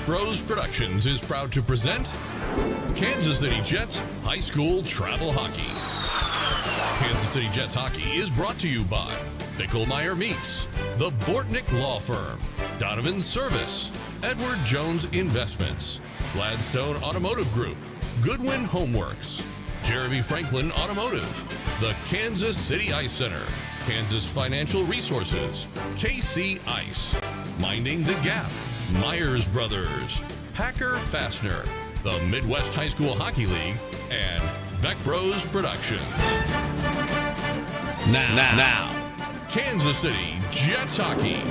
Bros Productions is proud to present Kansas City Jets High School Travel Hockey. Kansas City Jets Hockey is brought to you by Bicklemeyer Meats, The Bortnick Law Firm, Donovan Service, Edward Jones Investments, Gladstone Automotive Group, Goodwin Homeworks, Jeremy Franklin Automotive, the Kansas City Ice Center, Kansas Financial Resources, KC Ice, Minding the Gap, Myers Brothers, Packer Fastener, the Midwest High School Hockey League, and Beck Bros Productions. Now, Kansas City Jets Hockey.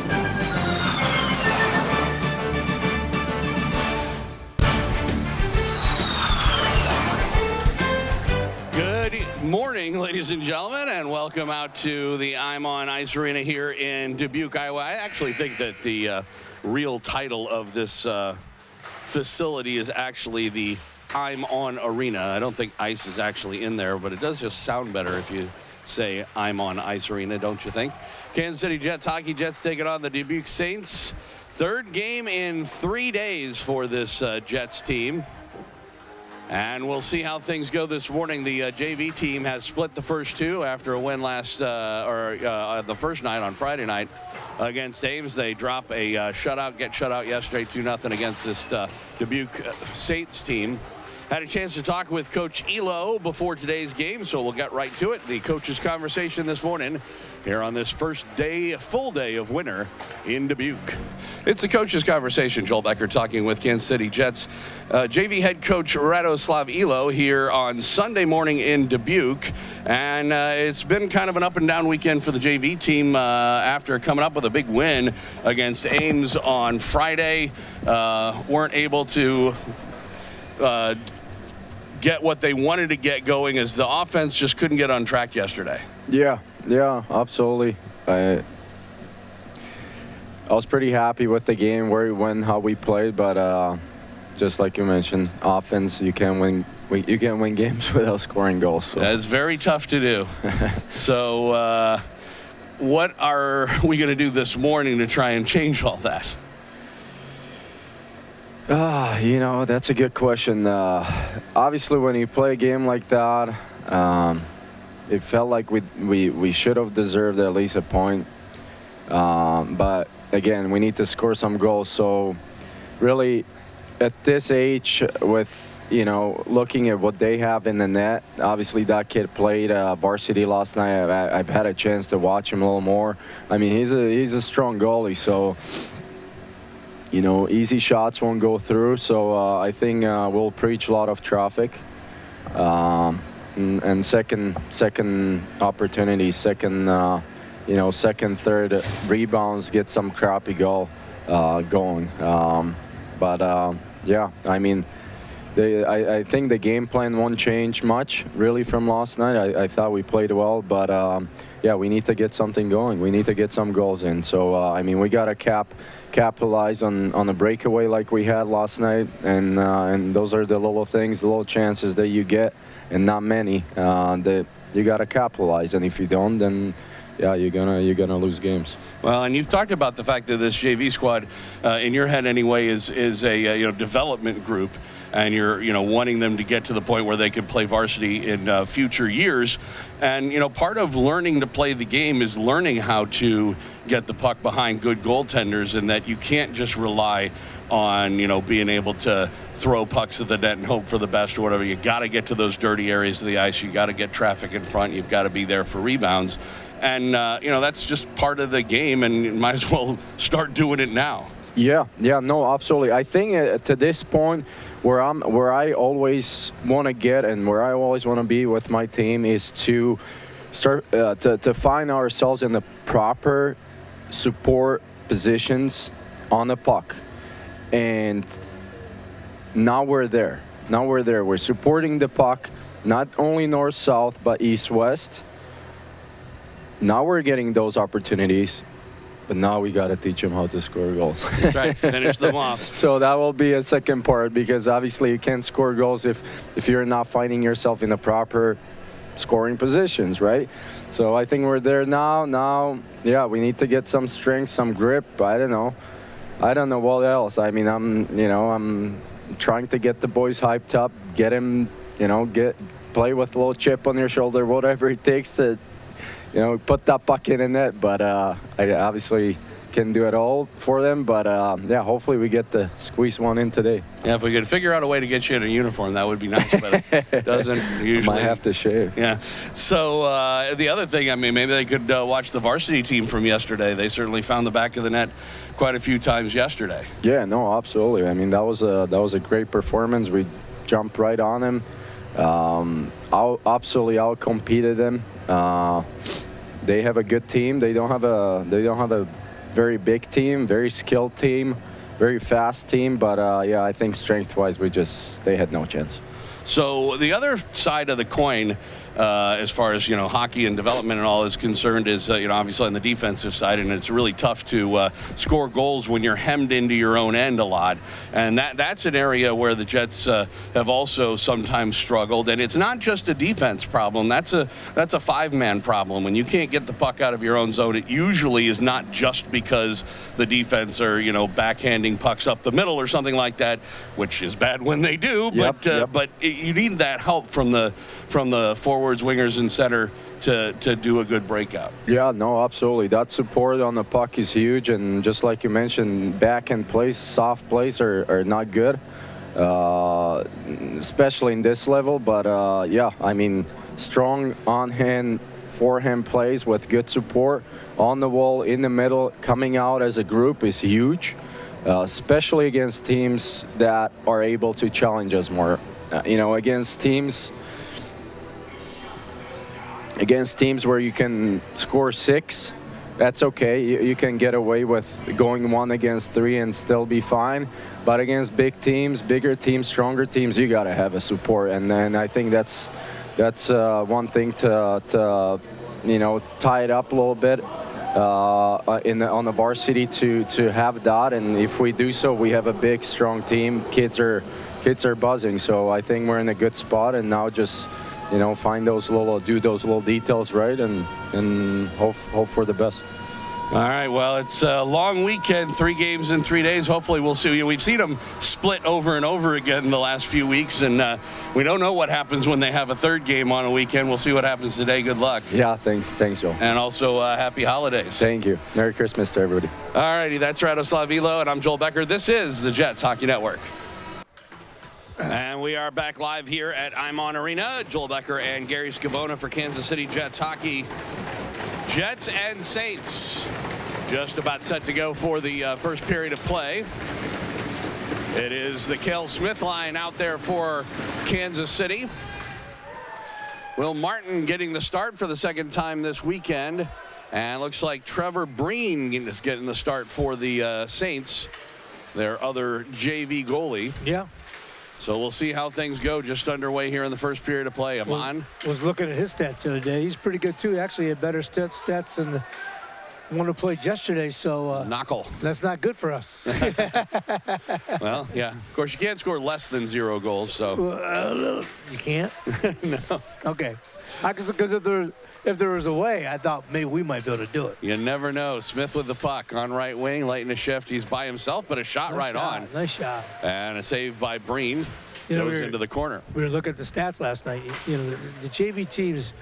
Good morning, ladies and gentlemen, and welcome out to the I'm on Ice Arena here in Dubuque, Iowa. I actually think that the real title of this facility is actually the I'm on Arena. I don't think ice is actually in there, but it does just sound better if you say I'm on Ice Arena, don't you think? Kansas City Jets hockey. Jets taking on the Dubuque Saints. Third game in 3 days for this Jets team. And we'll see how things go this morning. The JV team has split the first two after a win the first night on Friday night against Ames. They drop a get shutout yesterday, 2-0 against this Dubuque Saints team. Had a chance to talk with Coach Elo before today's game, so we'll get right to it. The coach's conversation this morning here on this first day, full day of winter in Dubuque. It's the coach's conversation. Joel Becker talking with Kansas City Jets JV head coach Radoslav Elo here on Sunday morning in Dubuque. And it's been kind of an up and down weekend for the JV team after coming up with a big win against Ames on Friday. Weren't able to get what they wanted to get going as the offense just couldn't get on track yesterday. Yeah, absolutely. I was pretty happy with the game, where we went, how we played, but just like you mentioned, offense, you can't win games without scoring goals. So. That's very tough to do. So what are we going to do this morning to try and change all that? That's a good question. Obviously, when you play a game like that, it felt like we should have deserved at least a point. But again, we need to score some goals. So really, at this age, with looking at what they have in the net, obviously that kid played varsity last night. I've had a chance to watch him a little more. I mean, he's a strong goalie, so. Easy shots won't go through, so I think we'll preach a lot of traffic. And second opportunity, second, third rebounds, get some crappy goal going. I think the game plan won't change much, really, from last night. I thought we played well, but we need to get something going. We need to get some goals in. So, we got to capitalize on a breakaway like we had last night, and those are the little things, the little chances that you get, and not many, that you got to capitalize. And if you don't, then you're gonna lose games. Well, and you've talked about the fact that this JV squad, in your head anyway, is a development group. And you're, wanting them to get to the point where they can play varsity in future years. And, part of learning to play the game is learning how to get the puck behind good goaltenders, and that you can't just rely on, being able to throw pucks at the net and hope for the best or whatever. You got to get to those dirty areas of the ice. You got to get traffic in front. You've got to be there for rebounds. And, that's just part of the game, and you might as well start doing it now. Yeah, no, absolutely. I think to this point, where I always want to get and where I always want to be with my team is to start to find ourselves in the proper support positions on the puck. And now we're there. We're supporting the puck, not only north-south, but east-west. Now we're getting those opportunities. But now we got to teach them how to score goals. That's right. Finish them off. So that will be a second part, because obviously you can't score goals if you're not finding yourself in the proper scoring positions, right? So I think we're there now. Now, we need to get some strength, some grip. I don't know. I don't know what else. I mean, I'm trying to get the boys hyped up, get him, play with a little chip on your shoulder, whatever it takes to, put that puck in the net. But I obviously can do it all for them. But yeah, hopefully we get to squeeze one in today. Yeah, if we could figure out a way to get you in a uniform, that would be nice. But it doesn't usually. Might have to shave. Yeah. So the other thing, I mean, maybe they could watch the varsity team from yesterday. They certainly found the back of the net quite a few times yesterday. Yeah, no, absolutely. I mean, that was a great performance. We jumped right on them. Absolutely out-competed them. They have a good team. They don't have a very big team, very skilled team, very fast team. But yeah, I think strength-wise, they had no chance. So the other side of the coin, as far as hockey and development and all is concerned, is obviously on the defensive side, and it's really tough to score goals when you're hemmed into your own end a lot, and that's an area where the Jets have also sometimes struggled. And it's not just a defense problem; that's a five-man problem. When you can't get the puck out of your own zone, it usually is not just because the defense are backhanding pucks up the middle or something like that, which is bad when they do. But you need that help from the forwards, wingers, and center to do a good breakout. Yeah, no, absolutely. That support on the puck is huge, and just like you mentioned, backhand plays, soft plays are not good, especially in this level. But yeah, I mean, strong on-hand, forehand plays with good support on the wall, in the middle, coming out as a group is huge, especially against teams that are able to challenge us more. Against teams where you can score 6, that's okay. You can get away with going 1 against 3 and still be fine. But against big teams, bigger teams, stronger teams, you got to have a support. And then I think that's one thing to tie it up a little bit on the varsity to have that. And if we do so, we have a big, strong team. Kids are buzzing. So I think we're in a good spot, and now just find do those little details right, and hope for the best. All right, well, it's a long weekend, 3 games in 3 days. Hopefully we'll see. We've seen them split over and over again in the last few weeks, and we don't know what happens when they have a 3rd game on a weekend. We'll see what happens today. Good luck. Yeah, thanks, Joel. And also happy holidays. Thank you. Merry Christmas to everybody. All righty, that's Radoslav Ilo, and I'm Joel Becker. This is the Jets Hockey Network. And we are back live here at Ice Arena. Joel Becker and Gary Scabona for Kansas City Jets hockey. Jets and Saints just about set to go for the first period of play. It is the Cale Smith line out there for Kansas City. Will Martin getting the start for the 2nd time this weekend. And looks like Trevor Breen is getting the start for the Saints, their other JV goalie. Yeah. So we'll see how things go. Just underway here in the first period of play. Amon was looking at his stats the other day. He's pretty good too. Actually, he had better stats than the one who played yesterday. So Knuckle. That's not good for us. Well, yeah. Of course, you can't score less than 0 goals. So you can't. No. Okay. Because if there was a way, I thought maybe we might be able to do it. You never know. Smith with the puck on right wing, late in the shift. He's by himself, but a shot Nice right shot. on. Nice shot. And a save by Breen. Goes into the corner. We were looking at the stats last night. The JV team's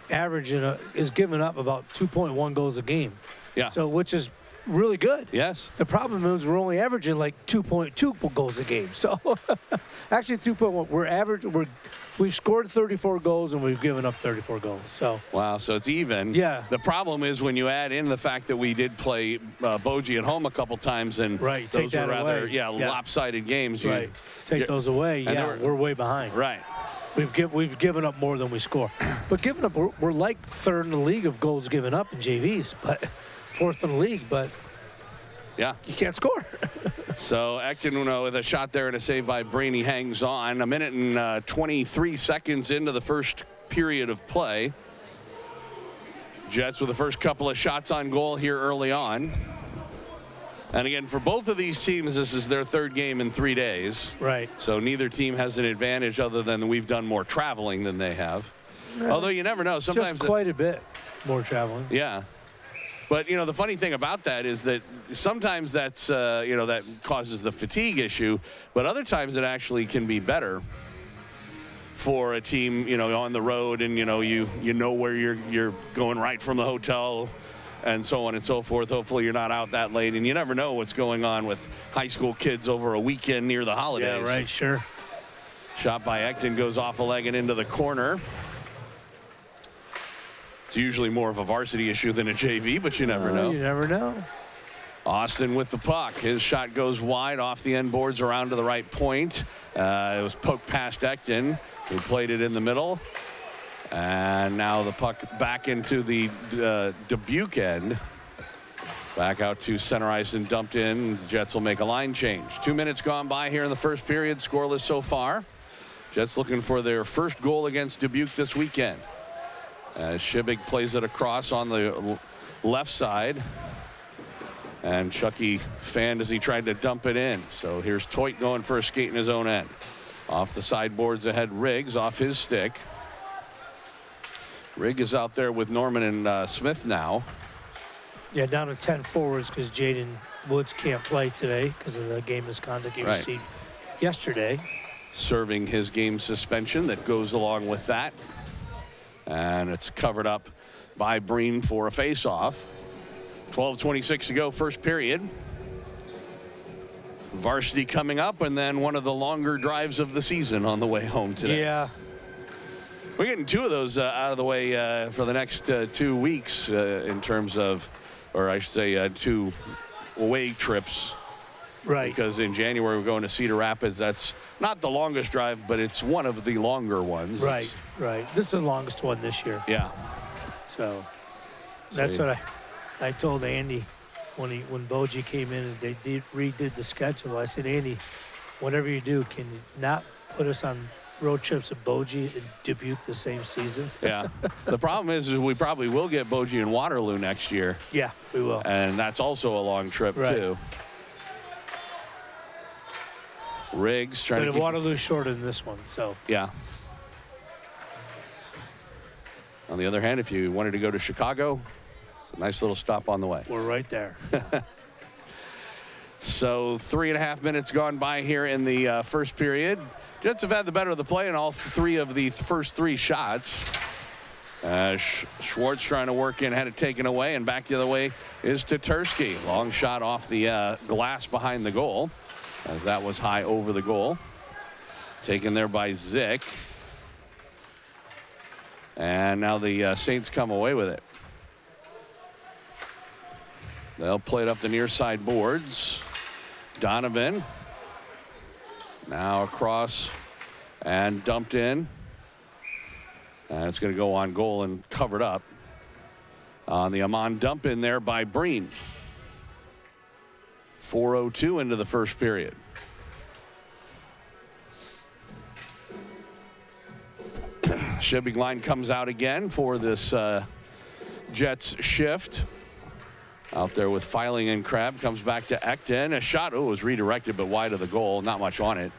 average is giving up about 2.1 goals a game. Yeah. So which is really good. Yes. The problem is we're only averaging like 2.2 goals a game. So actually 2.1. We've scored 34 goals and we've given up 34 goals. So wow, so it's even. Yeah. The problem is when you add in the fact that we did play Bogie at home a couple times, and right, those take were that rather away. lopsided games. Right. Take those away. Yeah, we're way behind. Right. We've given up more than we score. But given up, we're like 3rd in the league of goals given up in JVs, but 4th in the league. But yeah, you can't score. So Ekton with a shot there and a save by Breen. He hangs on. 1 minute and 23 seconds into the first period of play. Jets with the first couple of shots on goal here early on. And again, for both of these teams, this is their 3rd game in 3 days. Right. So neither team has an advantage other than we've done more traveling than they have. Although you never know. Sometimes just quite a bit more traveling. Yeah. But, you know, the funny thing about that is that sometimes that's, you know, that causes the fatigue issue, but other times it actually can be better for a team, you know, on the road, and, you know, you know where you're going right from the hotel and so on and so forth. Hopefully you're not out that late, and you never know what's going on with high school kids over a weekend near the holidays. Yeah, right, sure. Shot by Ecton goes off a leg and into the corner. It's usually more of a varsity issue than a JV, but you never know. You never know. Austin with the puck. His shot goes wide off the end boards around to the right point. It was poked past Ecton, who played it in the middle. And now the puck back into the Dubuque end. Back out to center ice and dumped in. The Jets will make a line change. 2 minutes gone by here in the first period. Scoreless so far. Jets looking for their first goal against Dubuque this weekend. As Shibig plays it across on the left side. And Chucky fanned as he tried to dump it in. So here's Toit going for a skate in his own end. Off the sideboards ahead, Riggs off his stick. Rigg is out there with Norman and Smith now. Yeah, down to 10 forwards because Jaden Woods can't play today because of the game misconduct he received yesterday. Serving his game suspension that goes along with that. And it's covered up by Breen for a face-off. 12:26 to go, first period. Varsity coming up, and then one of the longer drives of the season on the way home today. Yeah. We're getting two of those out of the way for the next 2 weeks in terms of, or I should say 2 away trips. Right. Because in January we're going to Cedar Rapids. That's not the longest drive, but it's one of the longer ones. Right, right. This is the longest one this year. Yeah. So that's what I told Andy when Boji came in and they redid the schedule. I said, Andy, whatever you do, can you not put us on road trips to Boji and Dubuque the same season? Yeah. The problem is we probably will get Boji and Waterloo next year. Yeah, we will. And that's also a long trip, too. Riggs trying to keep... Waterloo's shorter than this one, so. Yeah. On the other hand, if you wanted to go to Chicago, it's a nice little stop on the way. We're right there. So 3.5 minutes gone by here in the first period. Jets have had the better of the play in all 3 of the first 3 shots. Schwartz trying to work in, had it taken away, and back the other way is Tatursky. Long shot off the glass behind the goal, as that was high over the goal. Taken there by Zick. And now the Saints come away with it. They'll play it up the near side boards. Donovan. Now across and dumped in. And it's going to go on goal and covered up. On the Amon dump in there by Breen. 4:02 into the first period. Shipping line comes out again for this Jets shift. Out there with Filing and Crab, comes back to Ecton. A shot, was redirected, but wide of the goal. Not much on it.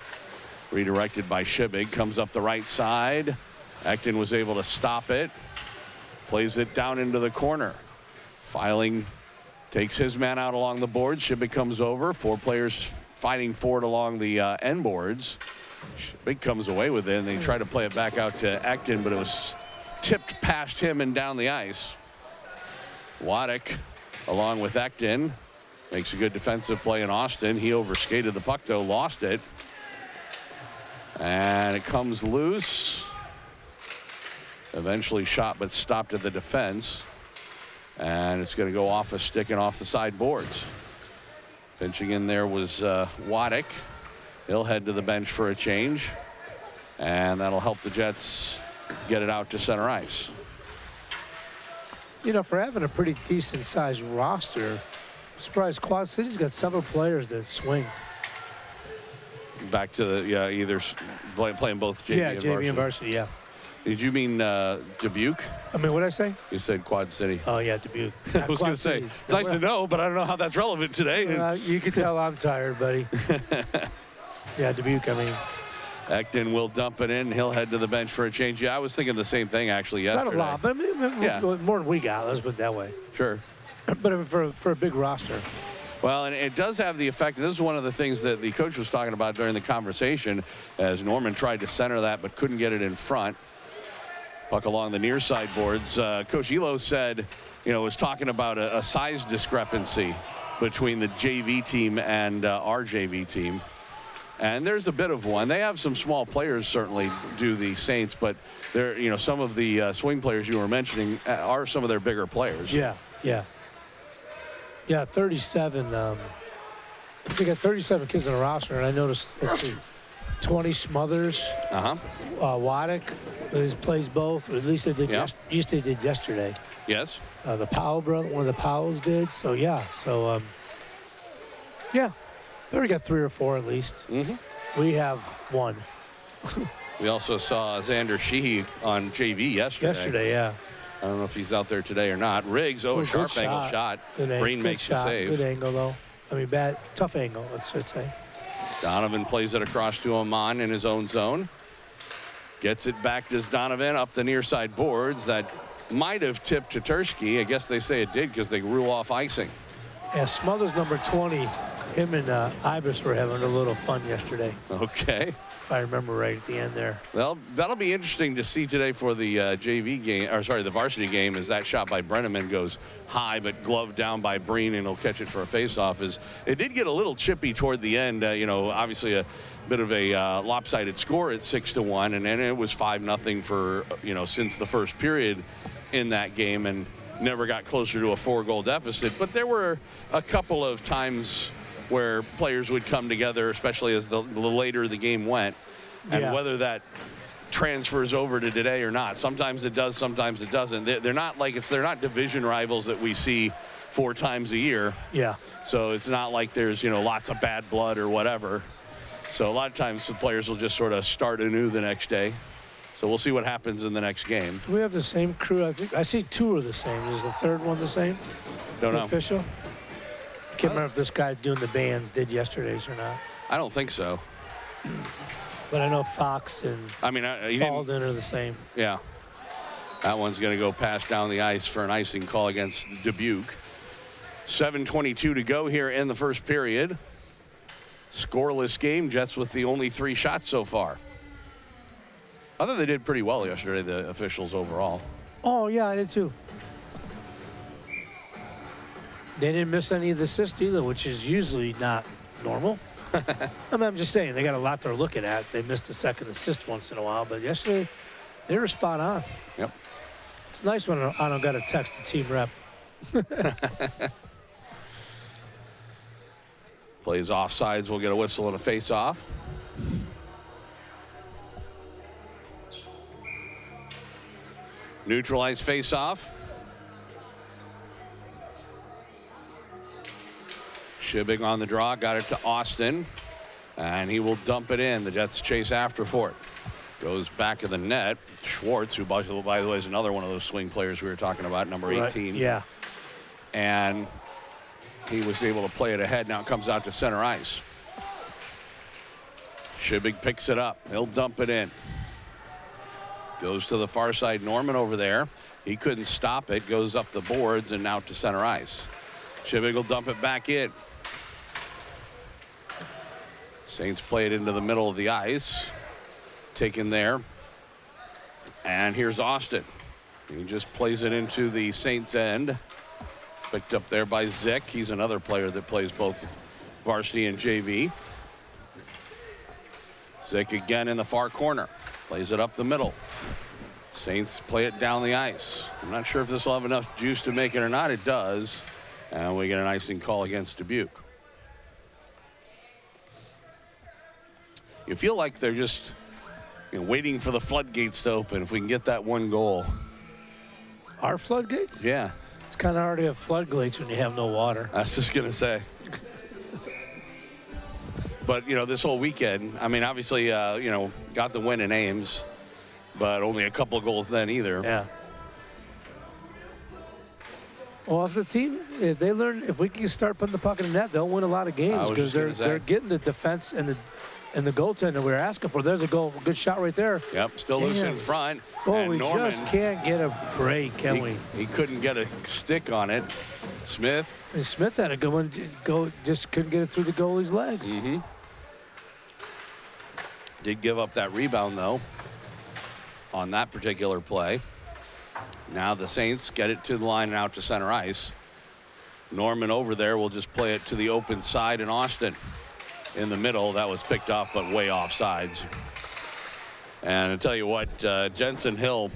Redirected by Shibig. Comes up the right side. Ecton was able to stop it. Plays it down into the corner. Filing takes his man out along the boards. Shibig comes over. 4 players fighting for it along the end boards. Shibig comes away with it, and they try to play it back out to Ecton, but it was tipped past him and down the ice. Waddick, along with Ecton, makes a good defensive play in Austin. He overskated the puck, though, lost it. And it comes loose. Eventually shot, but stopped at the defense. And it's going to go off a stick and off the side boards. Pinching in there was Waddick. He'll head to the bench for a change. And that'll help the Jets get it out to center ice. You know, for having a pretty decent-sized roster, I'm surprised Quad City's got several players that swing. Back to the, either playing both JV and varsity. JV and varsity, yeah. Did you mean Dubuque? I mean, what did I say? You said Quad City. Oh, yeah, Dubuque. I was going to say, it's nice to know, but I don't know how that's relevant today. You can tell I'm tired, buddy. Yeah, Dubuque, I mean. Ecton will dump it in. He'll head to the bench for a change. Yeah, I was thinking the same thing, actually, yesterday. Not a lot, but I mean, more than we got. Let's put it that way. Sure. But for a big roster. Well, and it does have the effect. This is one of the things that the coach was talking about during the conversation as Norman tried to center that but couldn't get it in front. Puck along the near side boards. Coach Elo said, was talking about a size discrepancy between the JV team and our JV team. And there's a bit of one. They have some small players, certainly, do the Saints, but they're, some of the swing players you were mentioning are some of their bigger players. Yeah. 37. They got 37 kids on the roster, and I noticed, let's see, 20 Smothers. Waddick plays both, or at least they did. They did yesterday. Yes. The Powell brother, one of the Powells did. So yeah. They already got 3 or 4 at least. We have 1. We also saw Xander Sheehy on JV yesterday. Yeah. I don't know if he's out there today or not. Riggs, a sharp angle shot. Breen makes the save. Good angle, though. I mean, tough angle, let's say. Donovan plays it across to Amon in his own zone. Gets it back to Donovan up the near side boards. That might have tipped to Tursky. I guess they say it did because they rule off icing. Yeah, Smothers number 20. Him and Ibis were having a little fun yesterday. Okay. If I remember right at the end there. Well, that'll be interesting to see today for the JV game, the varsity game, as that shot by Brenneman goes high, but gloved down by Breen, and he'll catch it for a face-off. It did get a little chippy toward the end, obviously a bit of a lopsided score at 6-1, and then it was 5-0 for, since the first period in that game, and never got closer to a 4-goal deficit. But there were a couple of times where players would come together, especially as the later the game went, and whether that transfers over to today or not. Sometimes it does, sometimes it doesn't. They're not division rivals that we see 4 times a year. Yeah. So it's not like there's, lots of bad blood or whatever. So a lot of times the players will just sort of start anew the next day. So we'll see what happens in the next game. Do we have the same crew? I think I see 2 are the same. Is the third one the same? Don't know. Official? I can't remember if this guy doing the bands did yesterday's or not. I don't think so. But I know Fox and Alden are the same. Yeah. That one's going to go pass down the ice for an icing call against Dubuque. 7:22 to go here in the first period. Scoreless game. Jets with the only 3 shots so far. I thought they did pretty well yesterday, the officials overall. Oh, yeah, I did too. They didn't miss any of the assists either, which is usually not normal. I'm just saying, they got a lot they're looking at. They missed a second assist once in a while, but yesterday, they were spot on. Yep. It's nice when I don't got to text the team rep. Plays offsides, we'll get a whistle and a face-off. Neutralized face-off. Shibbing on the draw, got it to Austin, and he will dump it in. The Jets chase after for it. Goes back of the net. Schwartz, who, by the way, is another one of those swing players we were talking about, number 18. Yeah. And he was able to play it ahead. Now it comes out to center ice. Shibbing picks it up. He'll dump it in. Goes to the far side. Norman over there. He couldn't stop it. Goes up the boards and out to center ice. Shibbing will dump it back in. Saints play it into the middle of the ice. Taken there. And here's Austin. He just plays it into the Saints end. Picked up there by Zick. He's another player that plays both varsity and JV. Zick again in the far corner. Plays it up the middle. Saints play it down the ice. I'm not sure if this will have enough juice to make it or not. It does. And we get an icing call against Dubuque. You feel like they're just waiting for the floodgates to open if we can get that 1 goal. Our floodgates? Yeah. It's kind of hard to have floodgates when you have no water. I was just going to say. But, this whole weekend, obviously, got the win in Ames, but only a couple of goals then either. Yeah. Well, if we can start putting the puck in the net, they'll win a lot of games because they're getting the defense and And the goaltender we were asking for, there's a goal, good shot right there. Yep, still loose in front. Oh, and we Norman, just can't get a break, can we? He couldn't get a stick on it. Smith. And Smith had a good one. Just couldn't get it through the goalie's legs. Mm-hmm. Did give up that rebound, though, on that particular play. Now the Saints get it to the line and out to center ice. Norman over there will just play it to the open side, and Austin in the middle. That was picked off, but way off sides. And I'll tell you what, Jensen Hill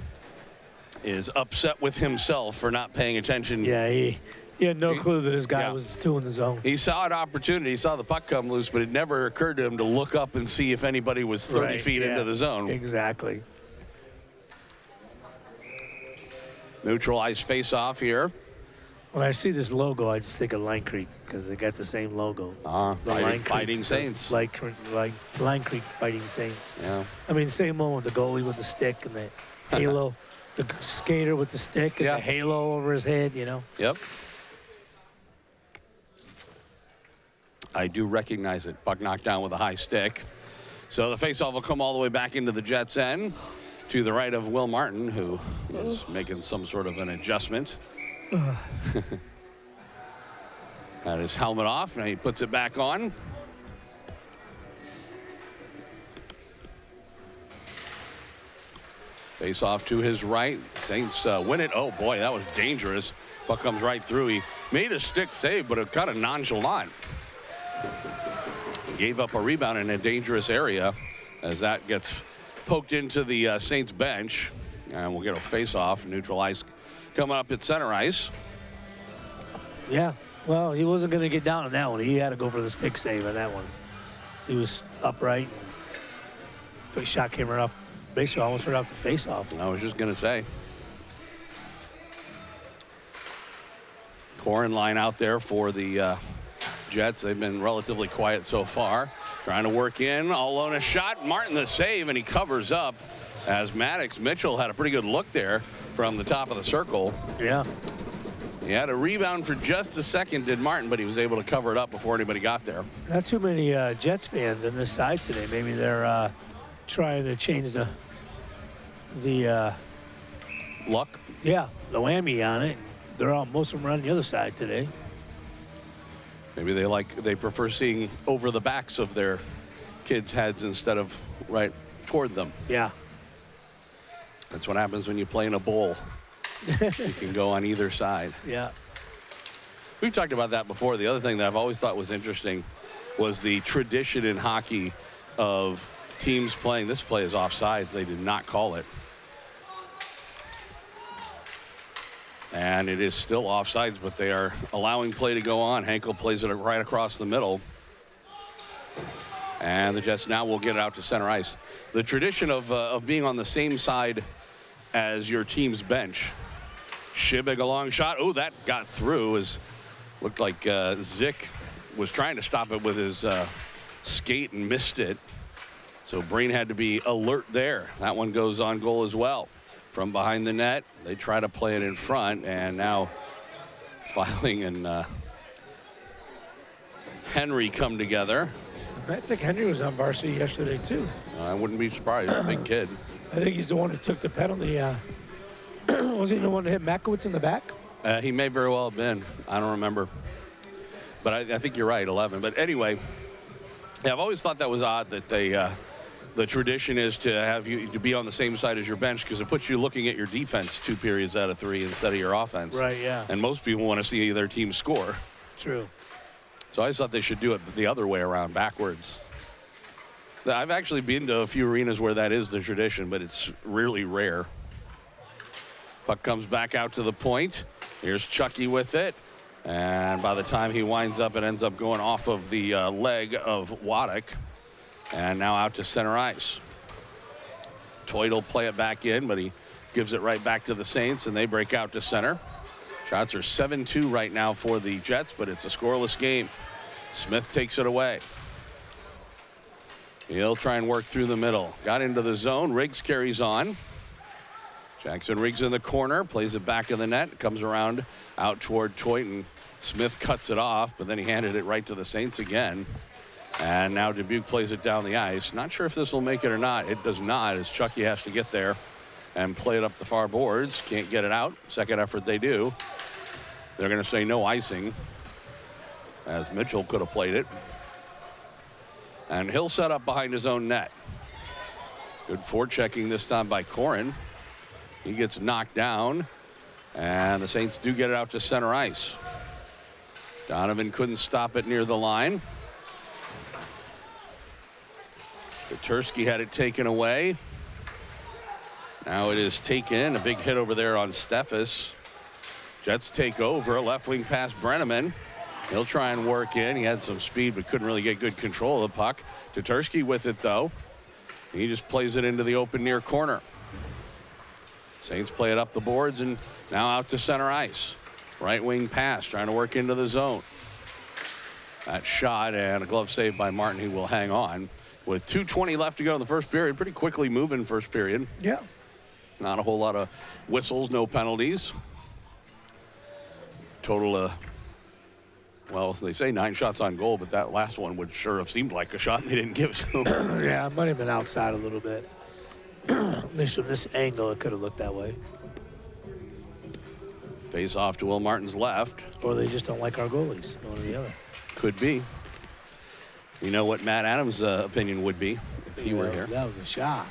is upset with himself for not paying attention. Yeah, he had no clue that his guy was two in the zone. He saw an opportunity. He saw the puck come loose, but it never occurred to him to look up and see if anybody was 30 feet into the zone. Exactly. Neutral ice face-off here. When I see this logo, I just think of Line Creek because they got the same logo. Fighting Saints. Like Line Creek Fighting Saints. Yeah. I mean, same one with the goalie with the stick and the halo, the skater with the stick and the halo over his head, you know. Yep. I do recognize it. Puck knocked down with a high stick. So the faceoff will come all the way back into the Jets' end to the right of Will Martin, who is making some sort of an adjustment. Had his helmet off, and he puts it back on. Face off to his right. Saints win it. Oh, boy, that was dangerous. Puck comes right through. He made a stick save, but it kind of nonchalant. Gave up a rebound in a dangerous area as that gets poked into the Saints bench. And we'll get a face-off. Neutral ice coming up at center ice. Yeah, well, he wasn't going to get down on that one. He had to go for the stick save on that one. He was upright. The shot came right off, basically almost right off the face-off. I was just going to say. Corin line out there for the Jets. They've been relatively quiet so far. Trying to work in, all alone a shot. Martin the save, and he covers up as Maddox Mitchell had a pretty good look there from the top of the circle. Yeah. He had a rebound for just a second, did Martin, but he was able to cover it up before anybody got there. Not too many Jets fans on this side today. Maybe they're trying to change the luck. Yeah, the whammy on it. They're all most of them are on the other side today. Maybe they prefer seeing over the backs of their kids' heads instead of right toward them. Yeah. That's what happens when you play in a bowl. You can go on either side. Yeah. We've talked about that before. The other thing that I've always thought was interesting was the tradition in hockey of teams playing. This play is offsides. They did not call it. And it is still offsides, but they are allowing play to go on. Henkel plays it right across the middle. And the Jets now will get it out to center ice. The tradition of being on the same side as your team's bench. Shibig a long shot. Oh, that got through. Looked like Zick was trying to stop it with his skate and missed it. So Breen had to be alert there. That one goes on goal as well. From behind the net, they try to play it in front, and now Filing and Henry come together. I think Henry was on varsity yesterday, too. I wouldn't be surprised. He's a big kid. I think he's the one who took the penalty. Was he the one that hit Makowitz in the back? He may very well have been. I don't remember. But I think you're right, 11. But anyway, yeah, I've always thought that was odd that the tradition is to have you to be on the same side as your bench because it puts you looking at your defense 2 periods out of 3 instead of your offense. Right, yeah. And most people want to see their team score. True. So I just thought they should do it the other way around, backwards. I've actually been to a few arenas where that is the tradition, but it's really rare. Puck comes back out to the point. Here's Chucky with it. And by the time he winds up, it ends up going off of the leg of Waddick. And now out to center ice. Toyd will play it back in, but he gives it right back to the Saints, and they break out to center. Shots are 7-2 right now for the Jets, but it's a scoreless game. Smith takes it away. He'll try and work through the middle. Got into the zone. Riggs carries on. Jackson Riggs in the corner, plays it back in the net, comes around out toward Toyd, and Smith cuts it off, but then he handed it right to the Saints again. And now Dubuque plays it down the ice. Not sure if this will make it or not. It does not, as Chucky has to get there and play it up the far boards. Can't get it out. Second effort they do. They're going to say no icing, as Mitchell could have played it. And he'll set up behind his own net. Good forechecking this time by Corin. He gets knocked down, and the Saints do get it out to center ice. Donovan couldn't stop it near the line. Petersky had it taken away. Now it is taken. A big hit over there on Steffes. Jets take over. Left wing pass Brenneman. He'll try and work in. He had some speed but couldn't really get good control of the puck. Petersky with it though. He just plays it into the open near corner. Saints play it up the boards and now out to center ice. Right wing pass trying to work into the zone. That shot and a glove save by Martin, who will hang on. With 2:20 left to go in the first period. Pretty quickly moving first period. Yeah. Not a whole lot of whistles, no penalties. Total well, they say 9 shots on goal, but that last one would sure have seemed like a shot, and they didn't give it to him. Yeah, it might have been outside a little bit. At least from this angle, it could have looked that way. Face off to Will Martin's left. Or they just don't like our goalies, one or the other. Could be. You know what Matt Adams' opinion would be if he were here. That was a shot.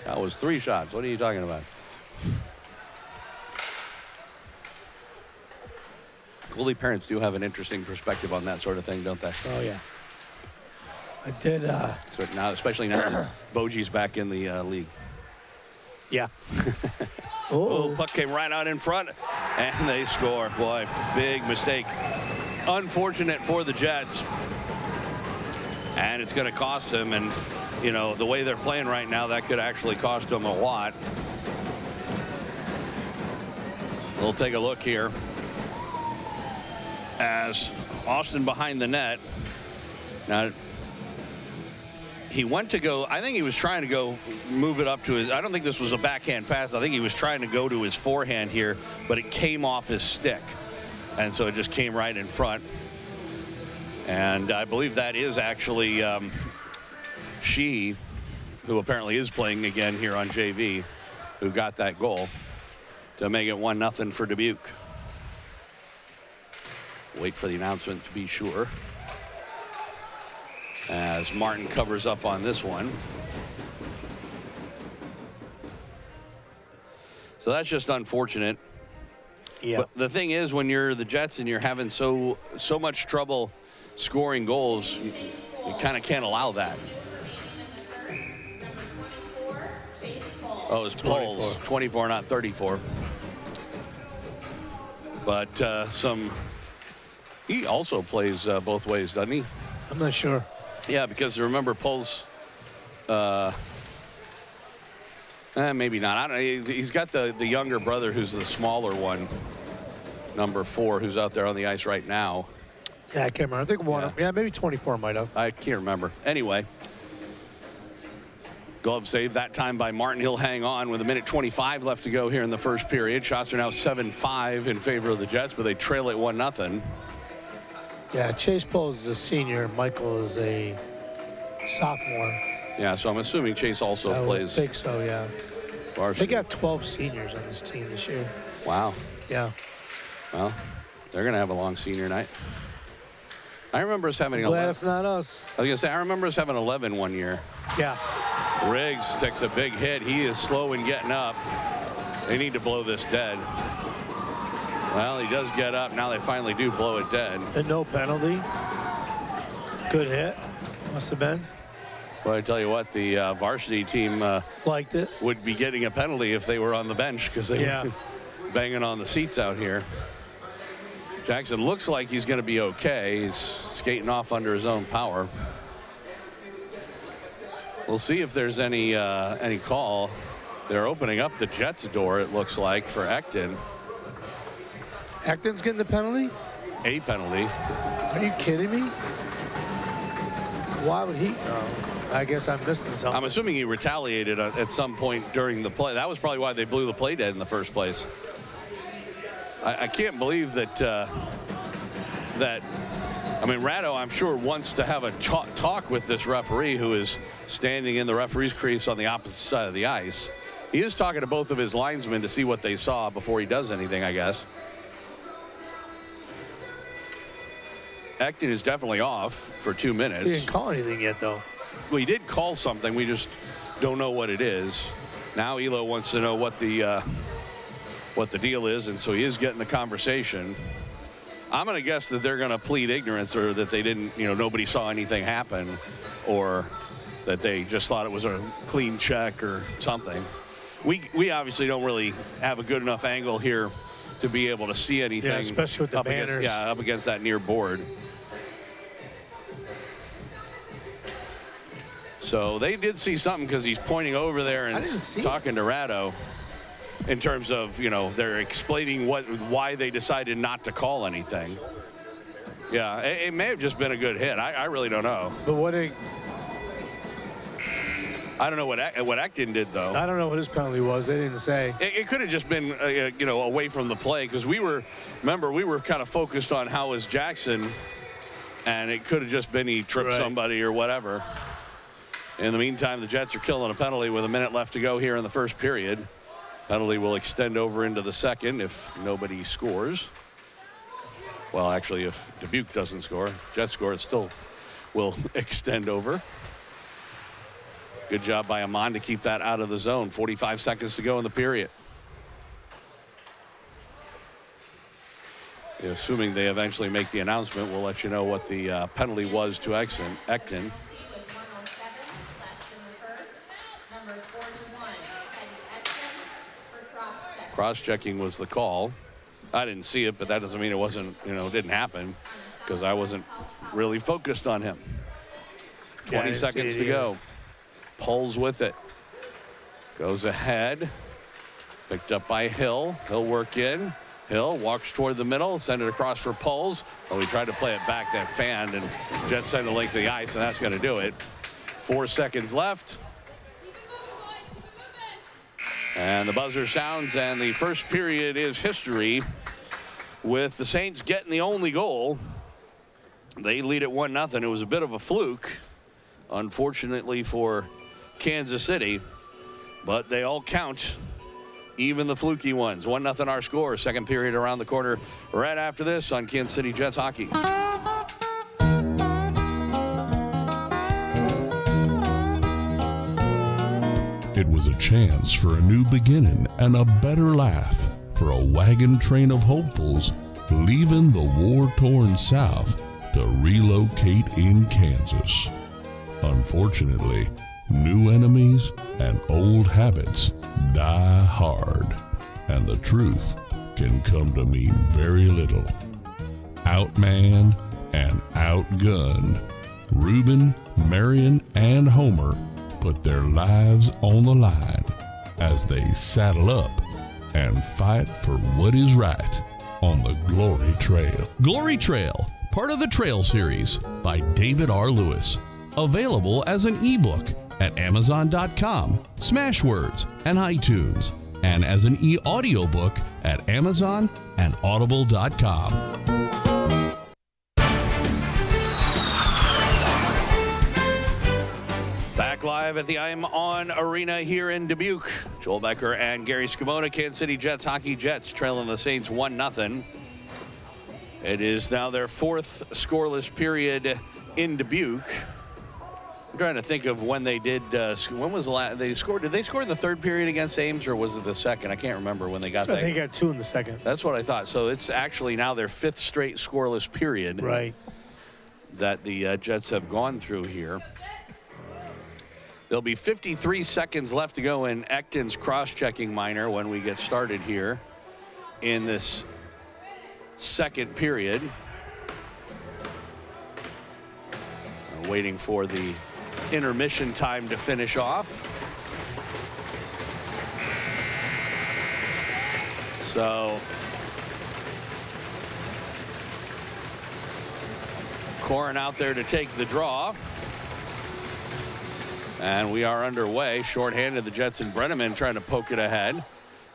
That was 3 shots. What are you talking about? Goalie parents do have an interesting perspective on that sort of thing, don't they? Oh, yeah. I did. So now, especially now, Bogey's back in the league. Yeah. Oh, puck came right out in front, and they score. Boy, big mistake. Unfortunate for the Jets. And it's going to cost them. And, you know, the way they're playing right now, that could actually cost them a lot. We'll take a look here. As Austin behind the net. Now, he went to go, I think he was trying to go move it up to his, I don't think this was a backhand pass. I think he was trying to go to his forehand here, but it came off his stick. And so it just came right in front. And I believe that is actually She, who apparently is playing again here on JV, who got that goal to make it 1-0 for Dubuque. Wait for the announcement to be sure. As Martin covers up on this one. So that's just unfortunate. Yeah. But the thing is, when you're the Jets and you're having so much trouble scoring goals, you kind of can't allow that. Oh, it's Poles. 24, not 34. But he also plays both ways, doesn't he? I'm not sure. Yeah, because remember, Poles, maybe not. I don't know. He's got the younger brother who's the smaller one, number 4, who's out there on the ice right now. Yeah, I can't remember. I think one. Yeah, maybe 24 might have. I can't remember. Anyway. Glove save that time by Martin. He'll hang on with 1:25 left to go here in the first period. Shots are now 7-5 in favor of the Jets, but they trail it 1-0. Yeah, Chase Poles is a senior. Michael is a sophomore. Yeah, so I'm assuming Chase also plays. I think so, yeah. Varsity. They got 12 seniors on this team this year. Wow. Yeah. Well, they're going to have a long senior night. I remember us having 11. Glad it's not us. I was going to say, I remember us having 11 one year. Yeah. Riggs takes a big hit. He is slow in getting up. They need to blow this dead. Well, he does get up. Now they finally do blow it dead. And no penalty. Good hit. Must have been. Well, I tell you what, the varsity team liked it. Would be getting a penalty if they were on the bench because they were banging on the seats out here. Jackson looks like he's going to be okay. He's skating off under his own power. We'll see if there's any call. They're opening up the Jets' door, it looks like, for Ekton. Ekton's getting the penalty? A penalty. Are you kidding me? Why would he? I guess I'm missing something. I'm assuming he retaliated at some point during the play. That was probably why they blew the play dead in the first place. I can't believe that that I mean, Ratto, I'm sure, wants to have a talk with this referee who is standing in the referee's crease on the opposite side of the ice. He is talking to both of his linesmen to see what they saw before he does anything, I guess. Ekton is definitely off for 2 minutes. He didn't call anything yet, though. Well, he did call something. We just don't know what it is. Now Elo wants to know what the deal is, and so he is getting the conversation. I'm going to guess that they're going to plead ignorance, or that they didn't, nobody saw anything happen, or that they just thought it was a clean check or something. We obviously don't really have a good enough angle here to be able to see anything. Yeah, especially with the banners. Up against that near board. So they did see something, because he's pointing over there and talking to Ratto in terms of, they're explaining why they decided not to call anything. Yeah, it may have just been a good hit. I really don't know. But I don't know what Ekton did, though. I don't know what his penalty was. They didn't say. It could have just been, away from the play, because we were kind of focused on how was Jackson, and it could have just been he tripped somebody or whatever. In the meantime, the Jets are killing a penalty with a minute left to go here in the first period. Penalty will extend over into the second if nobody scores. Well, actually, if Dubuque doesn't score, if the Jets score, it still will extend over. Good job by Amon to keep that out of the zone. 45 seconds to go in the period. Assuming they eventually make the announcement, we'll let you know what the penalty was to Ekton. Cross-checking was the call. I didn't see it, but that doesn't mean it wasn't, didn't happen, because I wasn't really focused on him. 20 seconds to go. Pulls with it. Goes ahead. Picked up by Hill. He'll work in. Hill walks toward the middle, send it across for Pulls. Well, we tried to play it back, that fanned, and Jets send the length of the ice, and that's going to do it. 4 seconds left. And the buzzer sounds, and the first period is history, with the Saints getting the only goal. They lead at 1-0. It was a bit of a fluke, unfortunately, for Kansas City, but they all count, even the fluky ones. 1-0 our score. Second period around the corner right after this on Kansas City Jets Hockey. It was a chance for a new beginning and a better laugh for a wagon train of hopefuls leaving the war-torn South to relocate in Kansas. Unfortunately, new enemies and old habits die hard, and the truth can come to mean very little. Outmanned and outgunned, Reuben, Marion, and Homer put their lives on the line as they saddle up and fight for what is right on the Glory Trail. Glory Trail, part of the Trail series by David R. Lewis. Available as an ebook at Amazon.com, Smashwords, and iTunes, and as an e-audiobook at Amazon and Audible.com. Back live at the I'm On Arena here in Dubuque. Joel Becker and Gary Scamona, Kansas City Jets Hockey. Jets trailing the Saints 1-0. It is now their fourth scoreless period in Dubuque. I'm trying to think of when they did. When was the last they scored? Did they score in the third period against Ames, or was it the second? I can't remember when they got that. They got 2 in the second. That's what I thought. So it's actually now their fifth straight scoreless period. Right. That the Jets have gone through here. There'll be 53 seconds left to go in Ekton's cross-checking minor when we get started here in this second period. We're waiting for the intermission time to finish off. So Corin out there to take the draw. And we are underway. Shorthanded, the Jets and Brenneman trying to poke it ahead.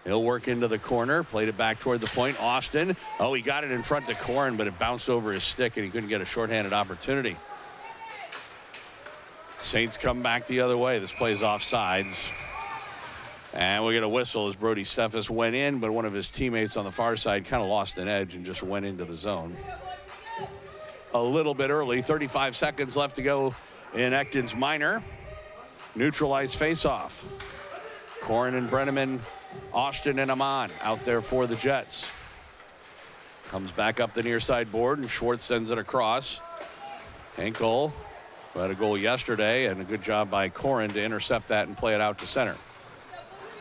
He'll work into the corner, played it back toward the point. Austin, he got it in front to Corin, but it bounced over his stick and he couldn't get a shorthanded opportunity. Saints come back the other way. This play's offsides. And we get a whistle as Brody Cephas went in, but one of his teammates on the far side kind of lost an edge and just went into the zone. A little bit early, 35 seconds left to go in Ecton's minor. Neutral ice faceoff. Corin and Brenneman, Austin and Amon out there for the Jets. Comes back up the near side board and Schwartz sends it across. Henkel, who had a goal yesterday, and a good job by Corin to intercept that and play it out to center.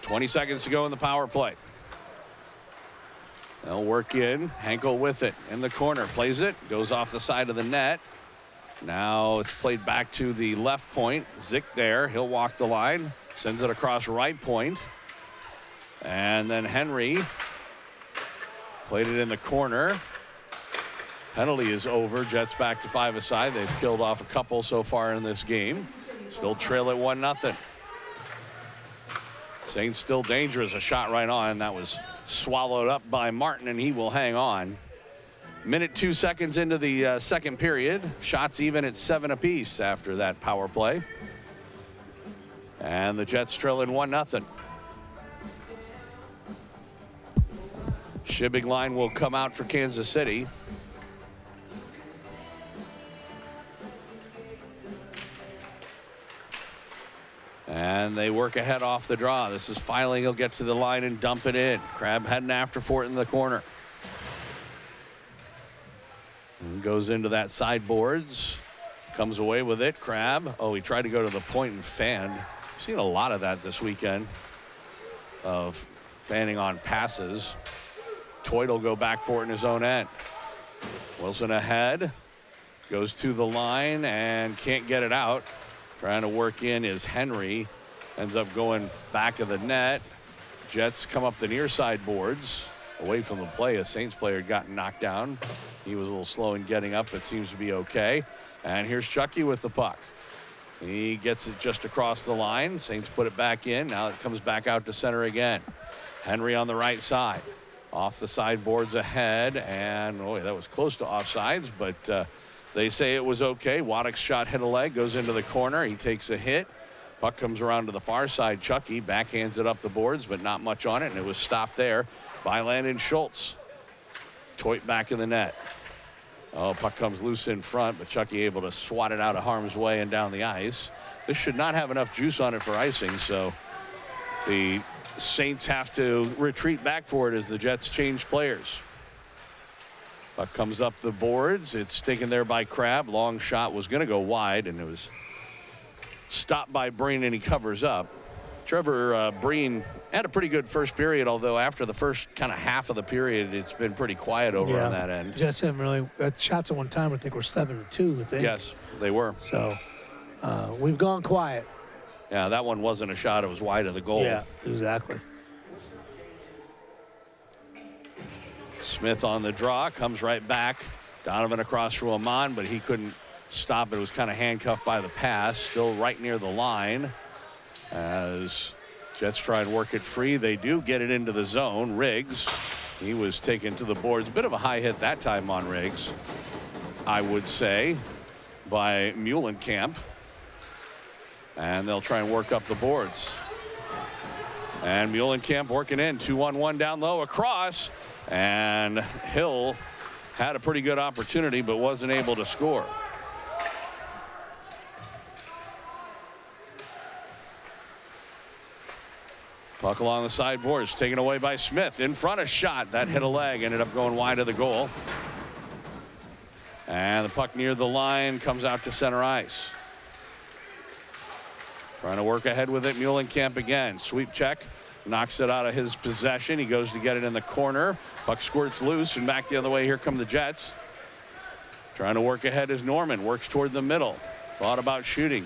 20 seconds to go in the power play. They'll work in. Henkel with it in the corner. Plays it. Goes off the side of the net. Now it's played back to the left point. Zick there. He'll walk the line. Sends it across right point. And then Henry played it in the corner. Penalty is over. Jets back to 5-a-side. They've killed off a couple so far in this game. Still trail at 1-0. Saints still dangerous. A shot right on. That was swallowed up by Martin, and he will hang on. Minute 2 seconds into the second period. Shots even at 7 apiece after that power play. And the Jets trailing 1-0. Shipping line will come out for Kansas City. And they work ahead off the draw. This is Filing. He'll get to the line and dump it in. Crab heading after for it in the corner. And goes into that sideboards. Comes away with it. Crab. He tried to go to the point and fanned. I've seen a lot of that this weekend of fanning on passes. Toyd will go back for it in his own end. Wilson ahead. Goes to the line and can't get it out. Trying to work in is Henry. Ends up going back of the net. Jets come up the near side boards. Away from the play. A Saints player got knocked down. He was a little slow in getting up, but seems to be okay. And here's Chucky with the puck. He gets it just across the line. Saints put it back in. Now it comes back out to center again. Henry on the right side. Off the sideboards ahead. And, that was close to offsides, but they say it was okay. Waddick's shot hit a leg, goes into the corner. He takes a hit. Puck comes around to the far side. Chucky backhands it up the boards, but not much on it, and it was stopped there by Landon Schultz. Toit back in the net. Puck comes loose in front, but Chucky able to swat it out of harm's way and down the ice. This should not have enough juice on it for icing, so the Saints have to retreat back for it as the Jets change players. Puck comes up the boards. It's taken there by Crab. Long shot was going to go wide, and it was stopped by Breen, and he covers up. Trevor Breen had a pretty good first period, although after the first kind of half of the period, it's been pretty quiet over on that end. Jets haven't really shots at one time. I think we're 7-2. I think. Yes, they were. So we've gone quiet. Yeah, that one wasn't a shot. It was wide of the goal. Yeah, exactly. Smith on the draw, comes right back. Donovan across from Amon, but he couldn't stop it. It was kind of handcuffed by the pass. Still right near the line. As Jets try and work it free, they do get it into the zone. Riggs, he was taken to the boards. A bit of a high hit that time on Riggs, I would say, by Muhlenkamp. And they'll try and work up the boards. And Muhlenkamp working in. 2-on-1 down low across. And Hill had a pretty good opportunity, but wasn't able to score. Puck along the sideboards, taken away by Smith. In front, a shot. That hit a leg, ended up going wide of the goal. And the puck near the line comes out to center ice. Trying to work ahead with it, Muhlenkamp again. Sweep check. Knocks it out of his possession. He goes to get it in the corner. Puck squirts loose and back the other way. Here come the Jets. Trying to work ahead is Norman. Works toward the middle. Thought about shooting.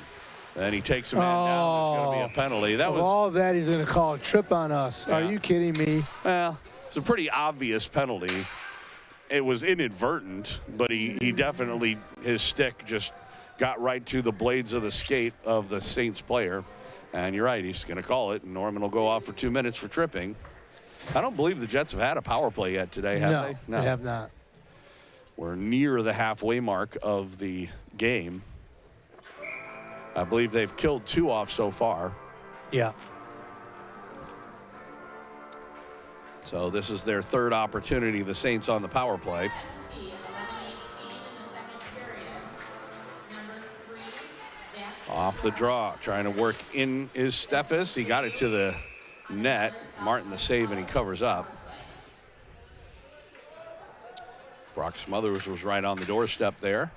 Then he takes a man down. There's going to be a penalty. That was all that he's going to call a trip on us. Yeah. Are you kidding me? Well, it's a pretty obvious penalty. It was inadvertent, but he definitely, his stick just got right to the blades of the skate of the Saints player. And you're right, he's going to call it. And Norman will go off for 2 minutes for tripping. I don't believe the Jets have had a power play yet today, have they? No, they have not. We're near the halfway mark of the game. I believe they've killed 2 off so far. Yeah. So this is their 3rd opportunity, the Saints on the power play. Off the draw, trying to work in is Steffes. He got it to the net. Martin the save, and he covers up. Brock Smothers was right on the doorstep there.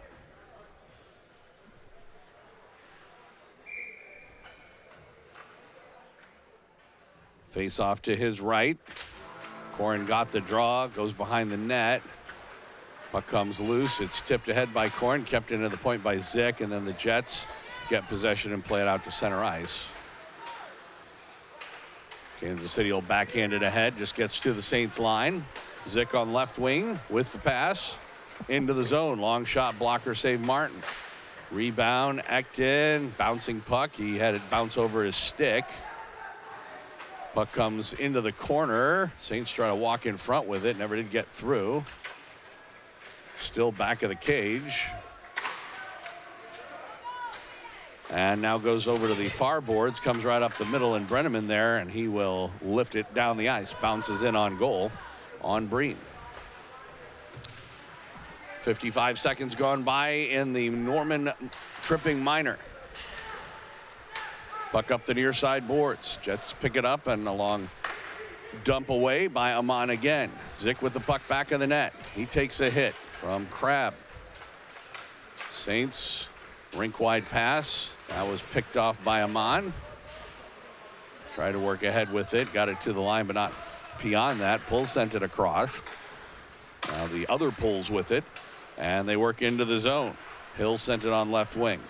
Face off to his right. Corin got the draw, goes behind the net. Puck comes loose. It's tipped ahead by Corin, kept into the point by Zick, and then the Jets get possession and play it out to center ice. Kansas City will backhand it ahead, just gets to the Saints line. Zick on left wing with the pass into the zone. Long shot, blocker save Martin. Rebound, Ekton, bouncing puck. He had it bounce over his stick. Puck comes into the corner. Saints try to walk in front with it, never did get through. Still back of the cage. And now goes over to the far boards, comes right up the middle, and Brenneman there, and he will lift it down the ice. Bounces in on goal on Breen. 55 seconds gone by in the Norman tripping minor. Puck up the near side boards. Jets pick it up, and a long dump away by Amon again. Zick with the puck back in the net. He takes a hit from Crab. Saints rink wide pass. That was picked off by Amon. Tried to work ahead with it. Got it to the line, but not beyond that. Pull sent it across. Now the other pulls with it, and they work into the zone. Hill sent it on left wing.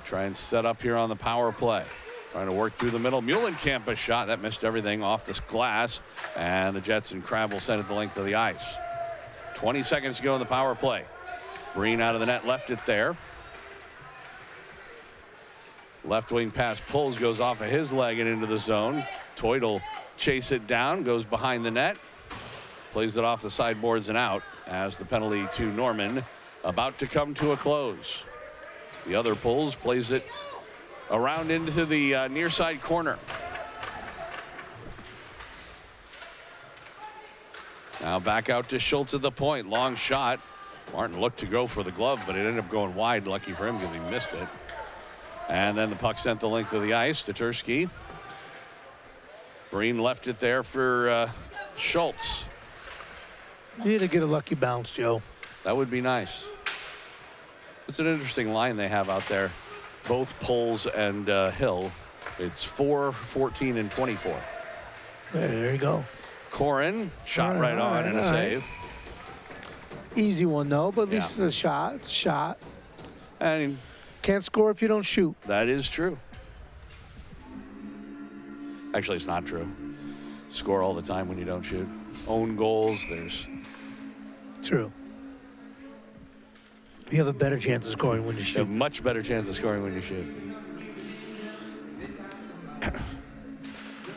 Try and set up here on the power play. Trying to work through the middle. Muhlenkamp a shot that missed everything off this glass, and the Jets and Crab will send it the length of the ice. 20 seconds to go in the power play. Breen out of the net, left it there. Left wing pass pulls, goes off of his leg and into the zone. Toyd will chase it down, goes behind the net. Plays it off the sideboards and out as the penalty to Norman about to come to a close. The other pulls, plays it around into the near side corner. Now back out to Schultz at the point. Long shot. Martin looked to go for the glove, but it ended up going wide. Lucky for him because he missed it. And then the puck sent the length of the ice to Tursky. Breen left it there for Schultz. You need to get a lucky bounce, Joe. That would be nice. It's an interesting line they have out there. Both Poles and Hill. It's 4, 14, and 24. There you go. Corin shot right on and a save. Easy one, though, but at least it's a shot. It's a shot. And can't score if you don't shoot. That is true. Actually, it's not true. Score all the time when you don't shoot. Own goals, there's... True. You have a better chance of scoring when you shoot. You have a much better chance of scoring when you shoot.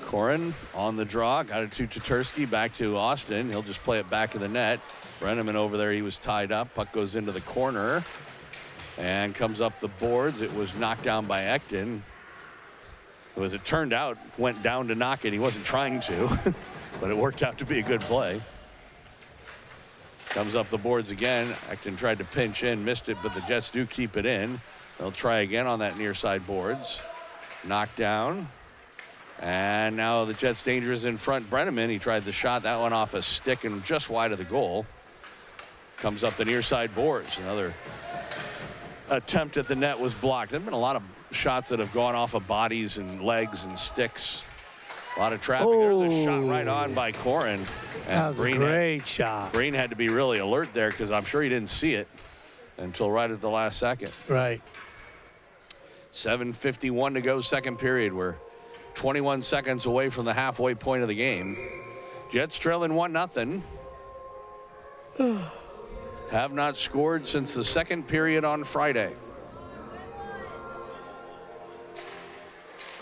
Corin on the draw, got it to Tursky, back to Austin. He'll just play it back in the net. Brenneman over there, he was tied up. Puck goes into the corner and comes up the boards. It was knocked down by Ekton. As it turned out, went down to knock it. He wasn't trying to, but it worked out to be a good play. Comes up the boards again. Ekton tried to pinch in, missed it, but the Jets do keep it in. They'll try again on that near side boards. Knocked down. And now the Jets dangerous in front. Brenneman, he tried the shot. That one off a stick and just wide of the goal. Comes up the near side boards. Another attempt at the net was blocked. There have been a lot of shots that have gone off of bodies and legs and sticks. A lot of traffic. There's a shot right on by Corin. That was a great shot. Breen had to be really alert there because I'm sure he didn't see it until right at the last second. Right. 7:51 to go, second period. We're 21 seconds away from the halfway point of the game. Jets trailing 1-0. Have not scored since the second period on Friday.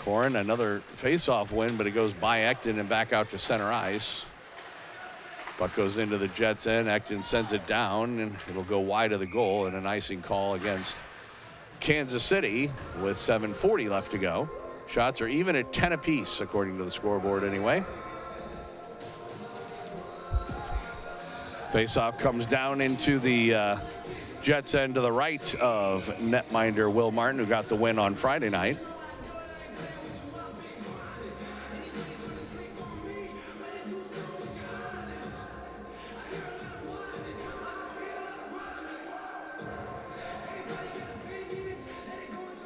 Corin, another face-off win, but it goes by Ekton and back out to center ice. Puck goes into the Jets' end. Ekton sends it down, and it'll go wide of the goal, and an icing call against Kansas City with 7:40 left to go. Shots are even at 10 apiece, according to the scoreboard anyway. Face-off comes down into the Jets' end to the right of netminder Will Martin, who got the win on Friday night.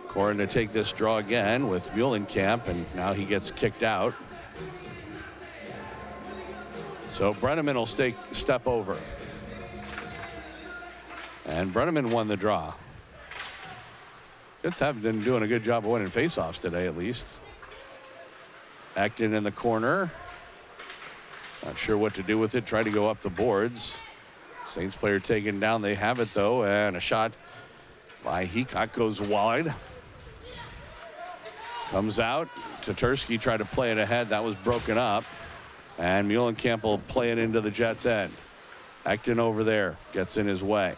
Corin to take this draw again with Muhlenkamp, and now he gets kicked out. So Brenneman will step over. And Brenneman won the draw. Jets have been doing a good job of winning faceoffs today, at least. Ekton in the corner. Not sure what to do with it. Try to go up the boards. Saints player taken down. They have it, though. And a shot by Heacock goes wide. Comes out. Tatursky tried to play it ahead. That was broken up. And Muhlenkamp will play it into the Jets' end. Ekton over there. Gets in his way.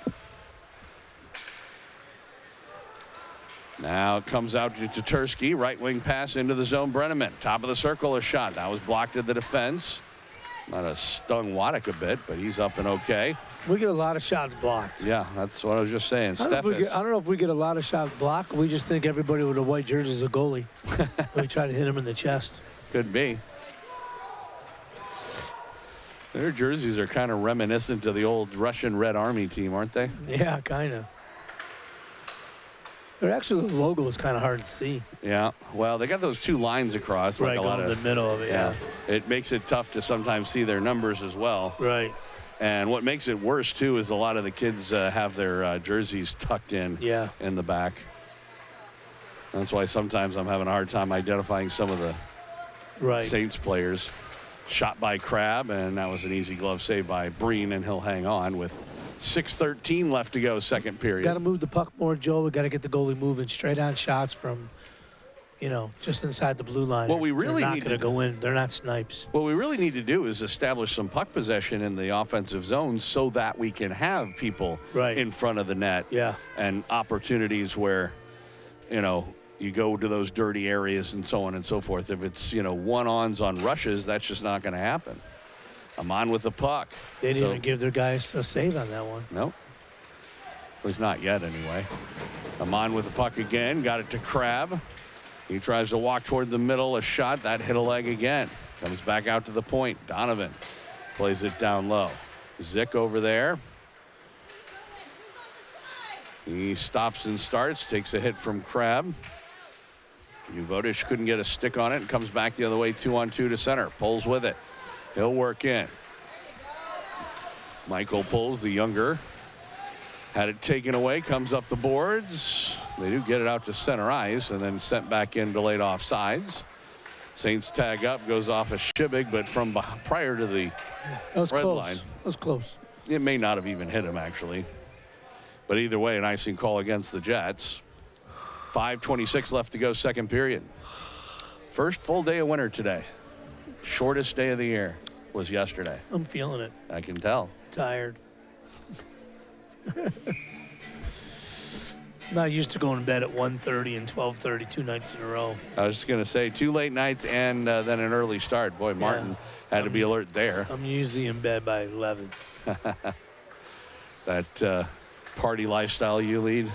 Now it comes out to Tatursky. Right wing pass into the zone. Brenneman. Top of the circle, a shot. That was blocked at the defense. Might have stung Waddick a bit, but he's up and okay. We get a lot of shots blocked. Yeah, that's what I was just saying. I don't know if we get a lot of shots blocked. We just think everybody with a white jersey is a goalie. We try to hit him in the chest. Could be. Their jerseys are kind of reminiscent of the old Russian Red Army team, aren't they? Yeah, kind of. They're actually, the logo is kind of hard to see. Yeah, well, they got those two lines across. Right, like a lot in the middle of it, yeah. It makes it tough to sometimes see their numbers as well. Right. And what makes it worse, too, is a lot of the kids have their jerseys tucked in in the back. That's why sometimes I'm having a hard time identifying some of the Saints players. Shot by Crab, and that was an easy glove save by Breen, and he'll hang on with 6:13 left to go, second period. Got to move the puck more, Joe. We got to get the goalie moving. Straight on shots from, just inside the blue line. What we really They're not need going to go in. They're not snipes. What we really need to do is establish some puck possession in the offensive zone so that we can have people in front of the net. Yeah. And opportunities where, you go to those dirty areas and so on and so forth. If it's, one-ons on rushes, that's just not going to happen. I'm on with the puck. They didn't even give their guys a save on that one. Nope. At least not yet, anyway. I'm on with the puck again. Got it to Crab. He tries to walk toward the middle. A shot. That hit a leg again. Comes back out to the point. Donovan plays it down low. Zick over there. He stops and starts. Takes a hit from Crab. Uvodish couldn't get a stick on it and comes back the other way, 2-on-2 to center. Pulls with it. He'll work in. Michael pulls, the younger. Had it taken away, comes up the boards. They do get it out to center ice and then sent back in delayed offsides. Saints tag up, goes off a Shibig, but from prior to the red line. That was close. It may not have even hit him, actually. But either way, an icing call against the Jets. 5:26 left to go, second period. First full day of winter today. Shortest day of the year was yesterday. I'm feeling it. I can tell. Tired. Not used to going to bed at 1:30 and 12:30 2 nights in a row. I was just going to say 2 late nights and then an early start. Boy, Martin had to be alert there. I'm usually in bed by 11. That party lifestyle you lead.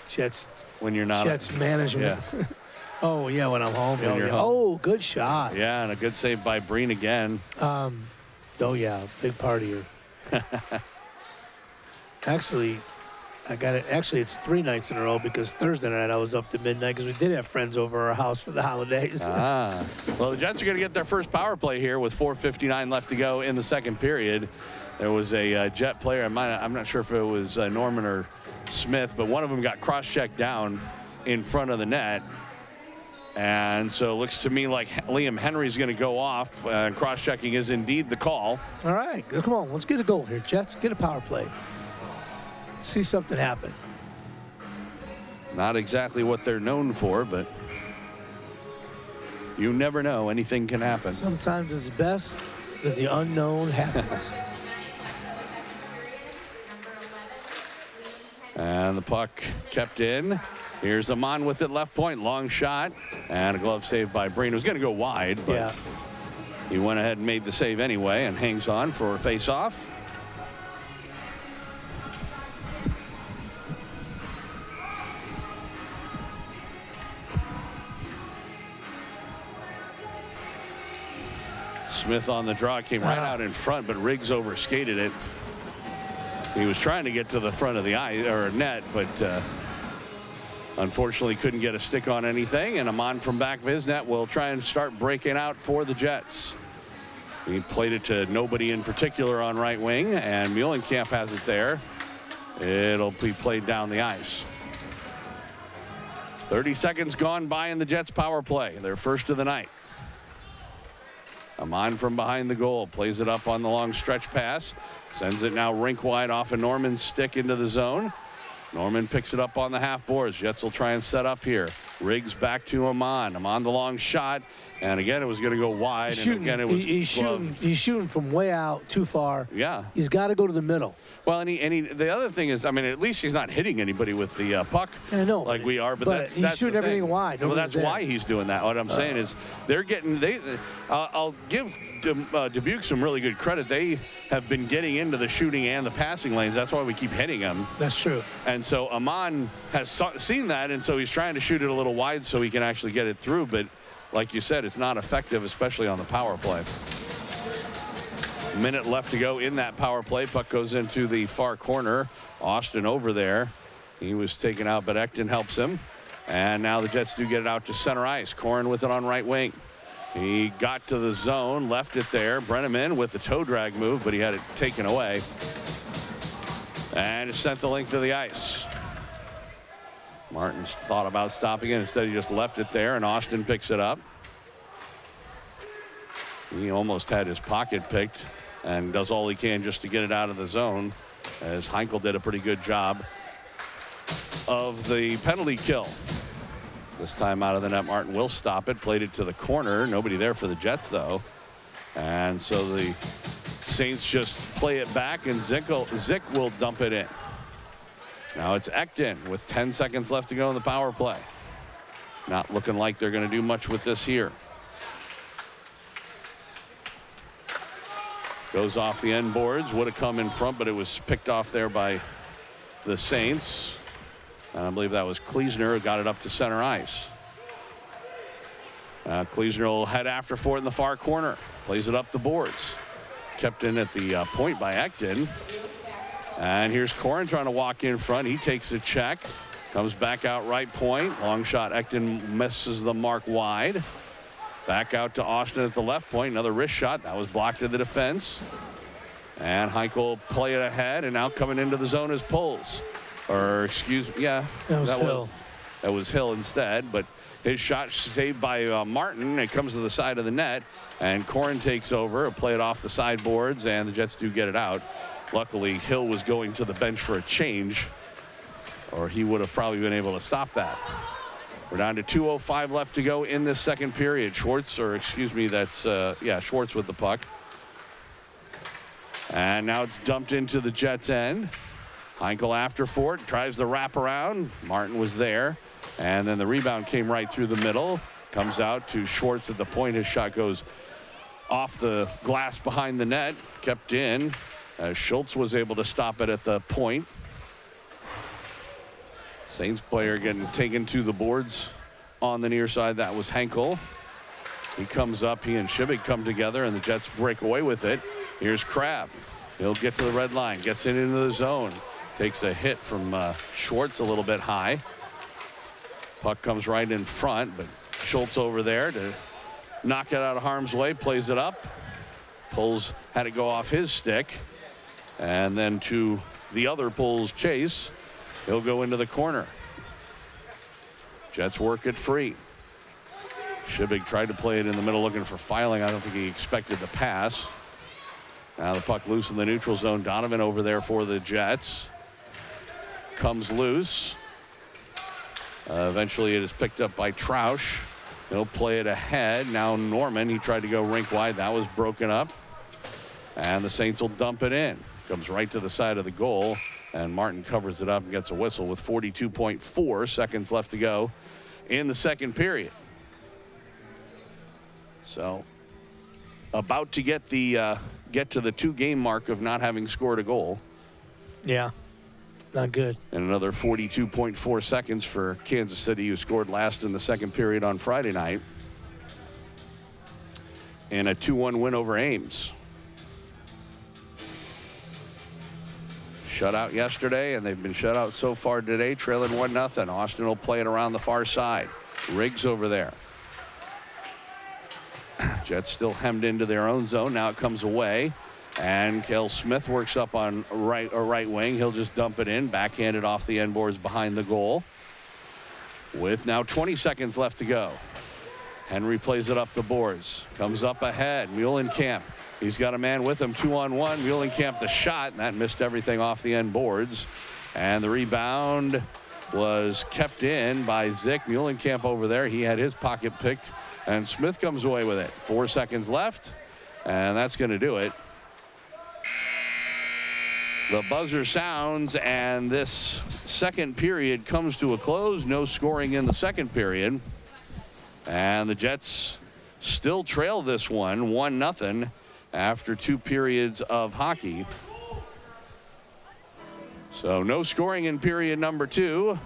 Jets. When you're not. Jets management. Yeah. Oh, yeah, when I'm home. When you're home. Oh, good shot. Yeah, and a good save by Breen again. Oh, yeah, big partier. Actually, I got it. Actually, it's 3 nights in a row because Thursday night I was up to midnight because we did have friends over our house for the holidays. Well, the Jets are going to get their first power play here with 4:59 left to go in the second period. There was a Jet player. I'm not sure if it was Norman or Smith, but one of them got cross-checked down in front of the net. And so it looks to me like Liam Henry's going to go off. Cross-checking is indeed the call. All right, come on. Let's get a goal here. Jets, get a power play. See something happen. Not exactly what they're known for, but You never know. Anything can happen. Sometimes it's best that the unknown happens. And the puck kept in. Here's Amon with it, left point, long shot. And a glove save by Breen. It was going to go wide, but Yeah. he went ahead and made the save anyway and hangs on for a face-off. Smith on the draw, came right out in front, but Riggs overskated it. He was trying to get to the front of the net, but unfortunately couldn't get a stick on anything. And Amon from back of his net will try and start breaking out for the Jets. He played it to nobody in particular on right wing, and Muhlenkamp has it there. It'll be played down the ice. 30 seconds gone by in the Jets power play, their first of the night. Amon from behind the goal, plays it up on the long stretch pass, sends it now rink wide off of Norman's stick into the zone. Norman picks it up on the half boards. Jets will try and set up here. Riggs back to Amon. Amon the long shot, and again it was going to go wide. And again it was he's shooting from way out, too far. Yeah, he's got to go to the middle. Well, and the other thing is, I mean, at least he's not hitting anybody with the puck like we are. But he's shooting everything wide. Well, that's why he's doing that. What I'm saying is they're getting I'll give Dubuque some really good credit. They have been getting into the shooting and the passing lanes. That's why we keep hitting them. That's true. And so Amon has seen that, and so he's trying to shoot it a little wide so he can actually get it through. But like you said, it's not effective, especially on the power play. Minute left to go in that power play. Puck goes into the far corner. Austin over there. He was taken out, but Ekton helps him. And now the Jets do get it out to center ice. Corin with it on right wing. He got to the zone, left it there. Brenneman with the toe drag move, but he had it taken away. And it sent the length of the ice. Martin's thought about stopping it. Instead, he just left it there, and Austin picks it up. He almost had his pocket picked and does all he can just to get it out of the zone, as Heinkel did a pretty good job of the penalty kill. This time out of the net, Martin will stop it. Played it to the corner. Nobody there for the Jets, though. And so the Saints just play it back, and Zick will dump it in. Now it's Ekton with 10 seconds left to go in the power play. Not looking like they're going to do much with this here. Goes off the end boards. Would have come in front, but it was picked off there by the Saints. And I believe that was Kleesner who got it up to center ice. Kleesner will head after for it in the far corner. Plays it up the boards. Kept in at the point by Ekton. And here's Corin trying to walk in front. He takes a check. Comes back out right point. Long shot. Ekton misses the mark wide. Back out to Austin at the left point. Another wrist shot. That was blocked in the defense. And Heinkel play it ahead. And now coming into the zone is Pulls. Or excuse me, yeah. That was Hill. That was Hill instead. But his shot saved by Martin. It comes to the side of the net. And Corin takes over. Play it off the sideboards. And the Jets do get it out. Luckily, Hill was going to the bench for a change, or he would have probably been able to stop that. We're down to 2:05 left to go in this second period. Schwartz with the puck. And now it's dumped into the Jets' end. Heinkel after for it, tries the wraparound. Martin was there. And then the rebound came right through the middle. Comes out to Schwartz at the point. His shot goes off the glass behind the net. Kept in. Schultz was able to stop it at the point. Saints player getting taken to the boards on the near side. That was Heinkel. He comes up. He and Shibig come together, and the Jets break away with it. Here's Crabb. He'll get to the red line. Gets it into the zone. Takes a hit from Schwartz a little bit high. Puck comes right in front, but Schultz over there to knock it out of harm's way. Plays it up. Pulls had it go off his stick. And then to the other Pulls chase. He'll go into the corner. Jets work it free. Shibig tried to play it in the middle looking for Filing. I don't think he expected the pass. Now the puck loose in the neutral zone. Donovan over there for the Jets. Comes loose. Eventually it is picked up by Troush. He'll play it ahead. Now Norman, he tried to go rink wide. That was broken up. And the Saints will dump it in. Comes right to the side of the goal. And Martin covers it up and gets a whistle with 42.4 seconds left to go in the second period. So about to get to the 2-game mark of not having scored a goal. Yeah, not good. And another 42.4 seconds for Kansas City, who scored last in the second period on Friday night. And a 2-1 win over Ames. Shut out yesterday, and they've been shut out so far today, trailing 1-0. Austin will play it around the far side. Riggs over there. Jets still hemmed into their own zone. Now it comes away. And Kel Smith works up on right wing. He'll just dump it in. Backhanded off the end boards behind the goal. With now 20 seconds left to go. Henry plays it up the boards. Comes up ahead. Muhlenkamp. He's got a man with him. 2-on-1. Muhlenkamp the shot. And that missed everything off the end boards. And the rebound was kept in by Zick. Muhlenkamp over there. He had his pocket picked. And Smith comes away with it. 4 seconds left. And that's going to do it. The buzzer sounds, and this second period comes to a close. No scoring in the second period. And the Jets still trail this one 1-0 after 2 periods of hockey. So no scoring in period number 2.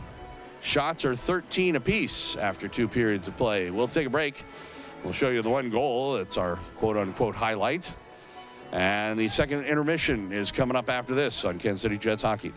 Shots are 13 apiece after 2 periods of play. We'll take a break. We'll show you the one goal. It's our quote-unquote highlight. And the second intermission is coming up after this on Kansas City Jets hockey.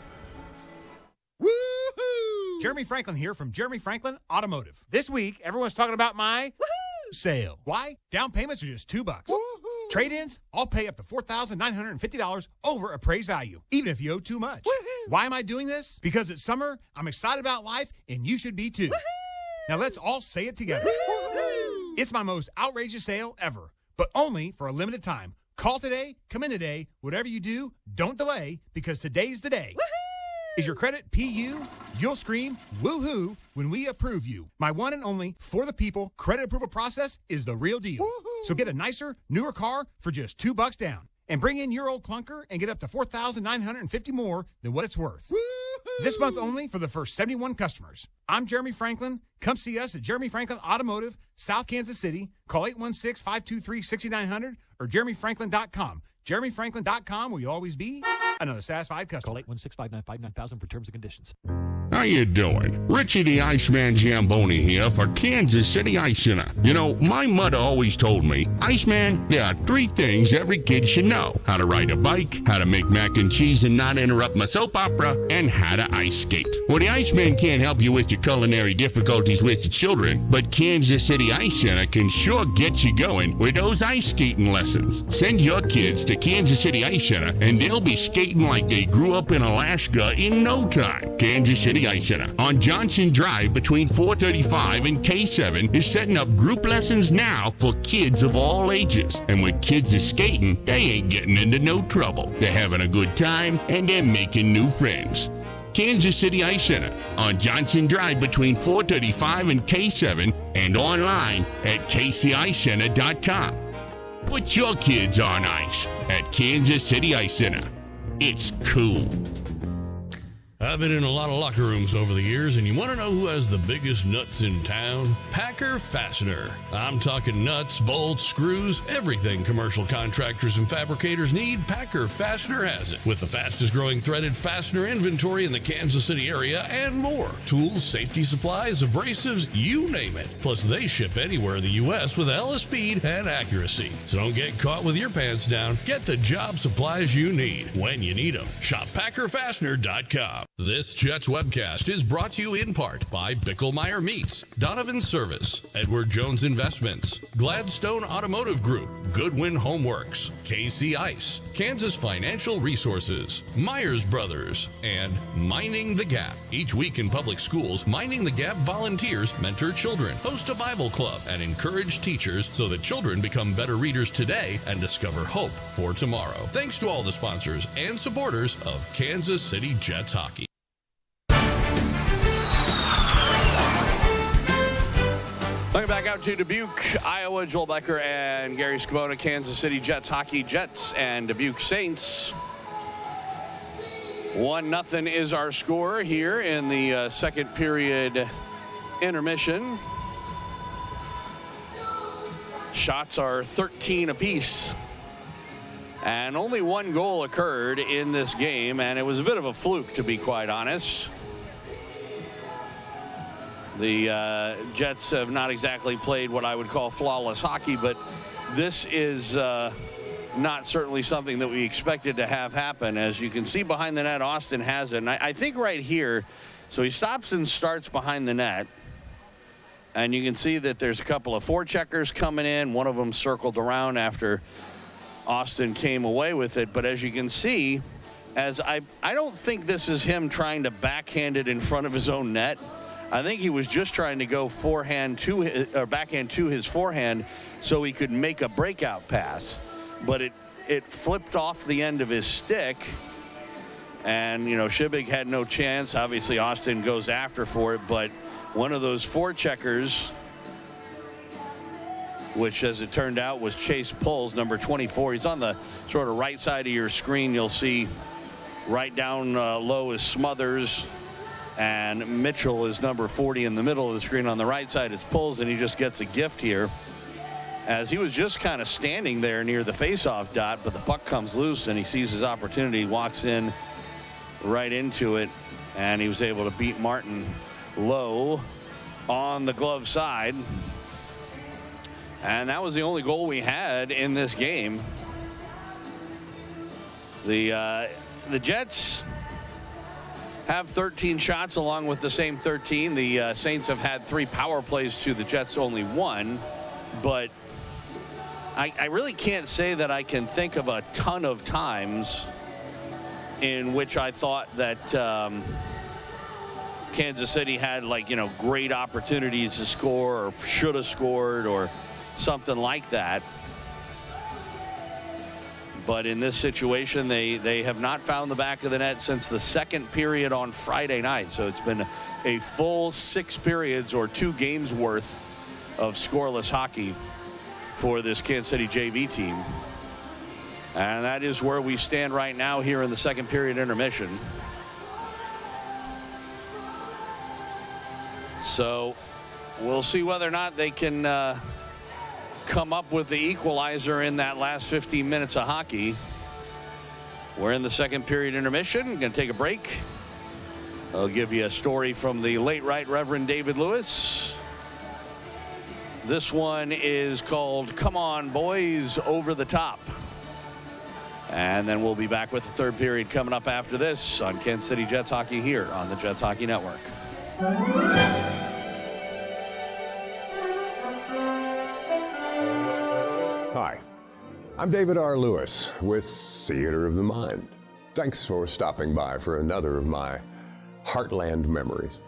Woohoo! Jeremy Franklin here from Jeremy Franklin Automotive. This week, everyone's talking about my woohoo sale. Why? Down payments are just $2. Woohoo! Trade-ins, I'll pay up to $4,950 over appraised value, even if you owe too much. Woohoo! Why am I doing this? Because it's summer, I'm excited about life, and you should be too. Woohoo! Now let's all say it together. Woohoo! It's my most outrageous sale ever, but only for a limited time. Call today, come in today, whatever you do, don't delay, because today's the day. Woohoo! Is your credit PU? You'll scream woohoo when we approve you. My one and only for the people credit approval process is the real deal. Woohoo! So get a nicer, newer car for just $2 down. And bring in your old clunker and get up to $4,950 more than what it's worth. Woo-hoo! This month only for the first 71 customers. I'm Jeremy Franklin. Come see us at Jeremy Franklin Automotive, South Kansas City. Call 816-523-6900 or jeremyfranklin.com. jeremyfranklin.com, where you'll always be another satisfied customer. Call 816-595-9000 for terms and conditions. How you doing? Richie the Iceman Zamboni here for Kansas City Ice Arena. You know, my mother always told me, Iceman, there are 3 things every kid should know. How to ride a bike, how to make mac and cheese and not interrupt my soap opera, and how to ice skate. Well, the Iceman can't help you with your culinary difficulties with your children, but Kansas City Ice Arena can sure get you going with those ice skating lessons. Send your kids to Kansas City Ice Arena, and they'll be skating like they grew up in Alaska in no time. Kansas City Ice Arena on Johnson Drive between 435 and K7 is setting up group lessons now for kids of all ages. And with kids is skating, they ain't getting into no trouble. They're having a good time and they're making new friends. Kansas City Ice Arena on Johnson Drive between 435 and K7 and online at kcicecenter.com. Put your kids on ice at Kansas City Ice Arena. It's cool. I've been in a lot of locker rooms over the years, and you want to know who has the biggest nuts in town? Packer Fastener. I'm talking nuts, bolts, screws, everything commercial contractors and fabricators need. Packer Fastener has it, with the fastest growing threaded fastener inventory in the Kansas City area and more. Tools, safety supplies, abrasives, you name it. Plus, they ship anywhere in the U.S. with hella speed and accuracy. So don't get caught with your pants down. Get the job supplies you need when you need them. Shop PackerFastener.com. This Jets webcast is brought to you in part by Bicklemeyer Meats, Donovan Service, Edward Jones Investments, Gladstone Automotive Group, Goodwin Homeworks, KC Ice, Kansas Financial Resources, Myers Brothers, and Minding the Gap. Each week in public schools, Minding the Gap volunteers mentor children, host a Bible club, and encourage teachers so that children become better readers today and discover hope for tomorrow. Thanks to all the sponsors and supporters of Kansas City Jets hockey. Welcome back out to Dubuque, Iowa. Joel Becker and Gary Scabona, Kansas City Jets hockey. Jets and Dubuque Saints. 1-0 is our score here in the second period intermission. Shots are 13 apiece. And only one goal occurred in this game, and it was a bit of a fluke, to be quite honest. The Jets have not exactly played what I would call flawless hockey, but this is not certainly something that we expected to have happen. As you can see behind the net, Austin has it. And I think right here, so he stops and starts behind the net. And you can see that there's a couple of forecheckers coming in. One of them circled around after Austin came away with it. But as you can see, as I don't think this is him trying to backhand it in front of his own net. I think he was just trying to go backhand to his forehand so he could make a breakout pass. But it flipped off the end of his stick. And, you know, Shibig had no chance. Obviously, Austin goes after for it. But one of those forecheckers, which as it turned out was Chase Pulls, number 24. He's on the sort of right side of your screen. You'll see right down low is Smothers. And Mitchell is number 40 in the middle of the screen. On the right side, it's Pulls, and he just gets a gift here. As he was just kind of standing there near the faceoff dot, but the puck comes loose, and he sees his opportunity, walks in right into it, and he was able to beat Martin low on the glove side. And that was the only goal we had in this game. The Jets have 13 shots along with the same 13. The Saints have had 3 power plays to the Jets only 1. But I really can't say that I can think of a ton of times in which I thought that Kansas City had, like, you know, great opportunities to score or should have scored or something like that. But in this situation, they have not found the back of the net since the second period on Friday night. So it's been a full 6 periods or 2 games worth of scoreless hockey for this Kansas City JV team. And that is where we stand right now here in the second period intermission. So we'll see whether or not they can come up with the equalizer in that last 15 minutes of hockey. We're in the second period intermission. Going to take a break. I'll give you a story from the late Right Reverend David Lewis. This one is called Come On Boys, Over the Top. And then we'll be back with the third period coming up after this on Kansas City Jets Hockey here on the Jets Hockey Network. Hi, I'm David R. Lewis with Theater of the Mind. Thanks for stopping by for another of my Heartland memories.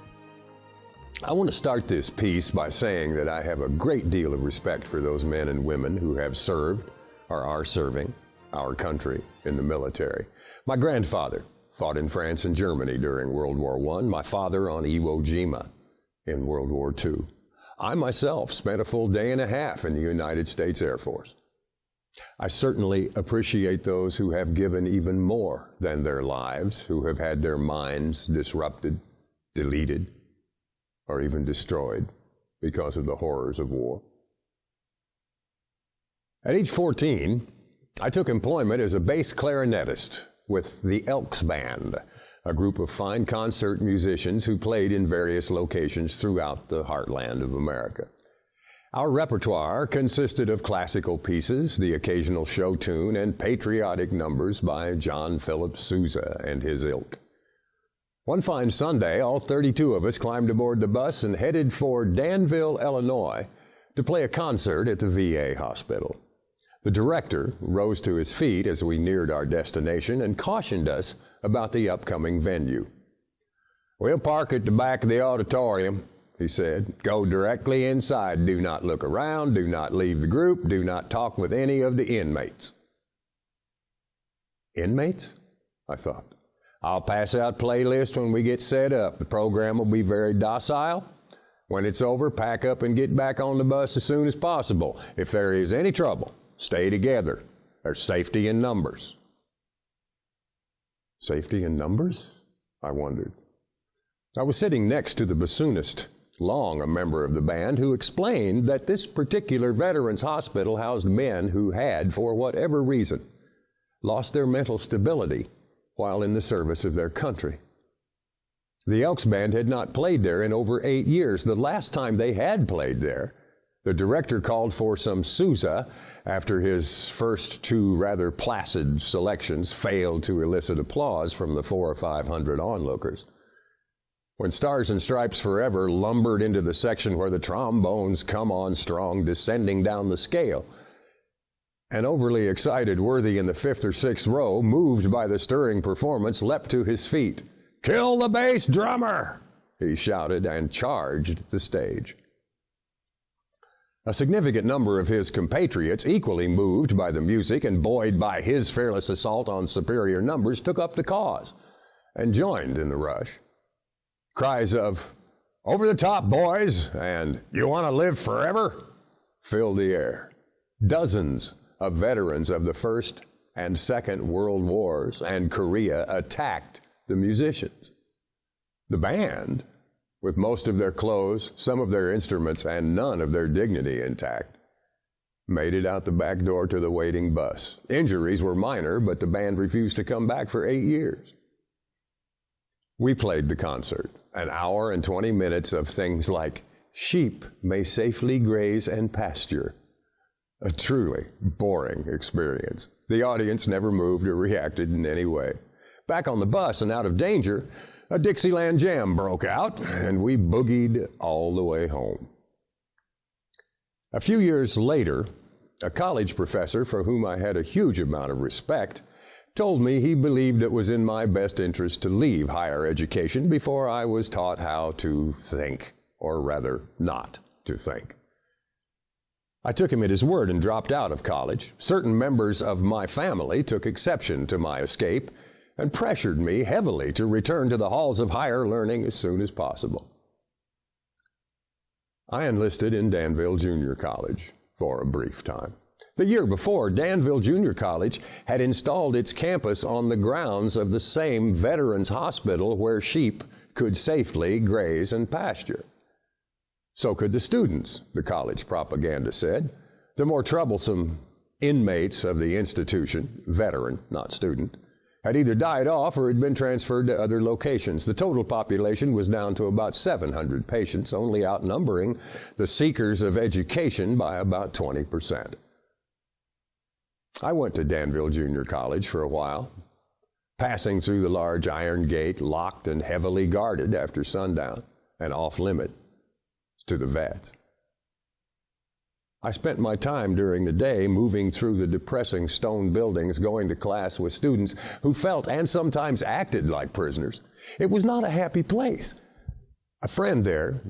I want to start this piece by saying that I have a great deal of respect for those men and women who have served or are serving our country in the military. My grandfather fought in France and Germany during World War I. My father on Iwo Jima in World War II. I myself spent a full day and a half in the United States Air Force. I certainly appreciate those who have given even more than their lives, who have had their minds disrupted, deleted, or even destroyed because of the horrors of war. At age 14, I took employment as a bass clarinetist with the Elks Band, a group of fine concert musicians who played in various locations throughout the heartland of America. Our repertoire consisted of classical pieces, the occasional show tune, and patriotic numbers by John Philip Sousa and his ilk. One fine Sunday, all 32 of us climbed aboard the bus and headed for Danville, Illinois, to play a concert at the VA hospital. The director rose to his feet as we neared our destination and cautioned us about the upcoming venue. "We'll park at the back of the auditorium," he said. "Go directly inside. Do not look around. Do not leave the group. Do not talk with any of the inmates." Inmates? I thought. "I'll pass out playlists when we get set up. The program will be very docile. When it's over, pack up and get back on the bus as soon as possible. If there is any trouble, stay together. There's safety in numbers. Safety in numbers? I wondered. I was sitting next to the bassoonist, Long, a member of the band, who explained that this particular veterans hospital housed men who had, for whatever reason, lost their mental stability while in the service of their country. The Elks Band had not played there in over 8 years. The last time they had played there, the director called for some Sousa after his first 2 rather placid selections failed to elicit applause from the 400 or 500 onlookers. When Stars and Stripes Forever lumbered into the section where the trombones come on strong, descending down the scale, an overly excited worthy in the 5th or 6th row, moved by the stirring performance, leapt to his feet. "Kill the bass drummer!" he shouted, and charged the stage. A significant number of his compatriots, equally moved by the music and buoyed by his fearless assault on superior numbers, took up the cause and joined in the rush. Cries of, "Over the top, boys," and "You want to live forever?" filled the air. Dozens of veterans of the First and Second World Wars and Korea attacked the musicians. The band, with most of their clothes, some of their instruments, and none of their dignity intact, made it out the back door to the waiting bus. Injuries were minor, but the band refused to come back for 8 years. We played the concert, an hour and 20 minutes of things like "Sheep may safely graze and pasture." A truly boring experience. The audience never moved or reacted in any way. Back on the bus and out of danger, a Dixieland jam broke out, and we boogied all the way home. A few years later, a college professor for whom I had a huge amount of respect told me he believed it was in my best interest to leave higher education before I was taught how to think, or rather, not to think. I took him at his word and dropped out of college. Certain members of my family took exception to my escape and pressured me heavily to return to the halls of higher learning as soon as possible. I enlisted in Danville Junior College for a brief time. The year before, Danville Junior College had installed its campus on the grounds of the same veterans hospital where sheep could safely graze and pasture. So could the students, the college propaganda said. The more troublesome inmates of the institution, veteran, not student, had either died off or had been transferred to other locations. The total population was down to about 700 patients, only outnumbering the seekers of education by about 20%. I went to Danville Junior College for a while, passing through the large iron gate, locked and heavily guarded after sundown, and off-limit to the vets. I spent my time during the day moving through the depressing stone buildings, going to class with students who felt and sometimes acted like prisoners. It was not a happy place. A friend there,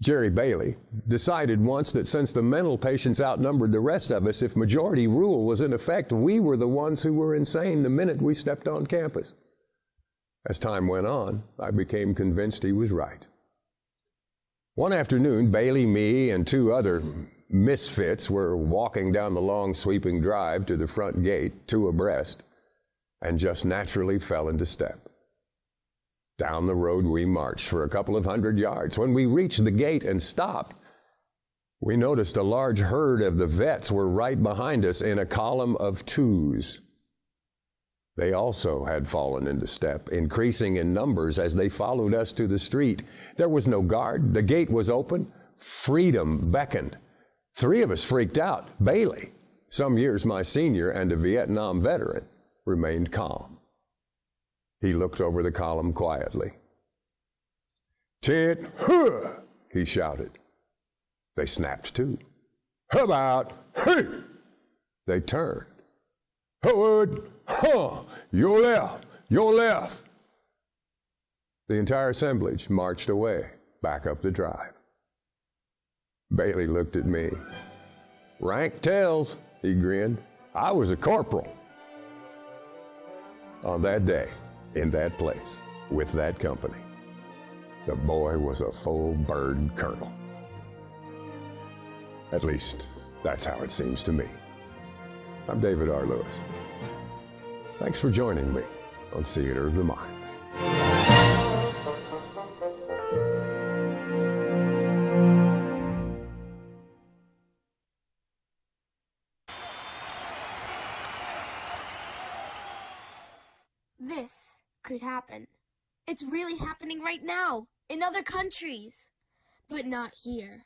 Jerry Bailey, decided once that since the mental patients outnumbered the rest of us, if majority rule was in effect, we were the ones who were insane the minute we stepped on campus. As time went on, I became convinced he was right. One afternoon, Bailey, me, and 2 other misfits were walking down the long sweeping drive to the front gate, 2 abreast, and just naturally fell into step. Down the road we marched for a couple of 100 yards. When we reached the gate and stopped, we noticed a large herd of the vets were right behind us in a column of 2s. They also had fallen into step, increasing in numbers as they followed us to the street. There was no guard. The gate was open. Freedom beckoned. 3 of us freaked out. Bailey, some years my senior and a Vietnam veteran, remained calm. He looked over the column quietly. "Tit, huh!" he shouted. They snapped to. "How about, hey!" They turned. "Forward, huh! Your left, your left!" The entire assemblage marched away, back up the drive. Bailey looked at me. "Rank tells," he grinned. "I was a corporal." On that day, in that place, with that company, the boy was a full bird colonel. At least, that's how it seems to me. I'm David R. Lewis. Thanks for joining me on Theater of the Mind. This could happen. It's really happening right now in other countries, but not here.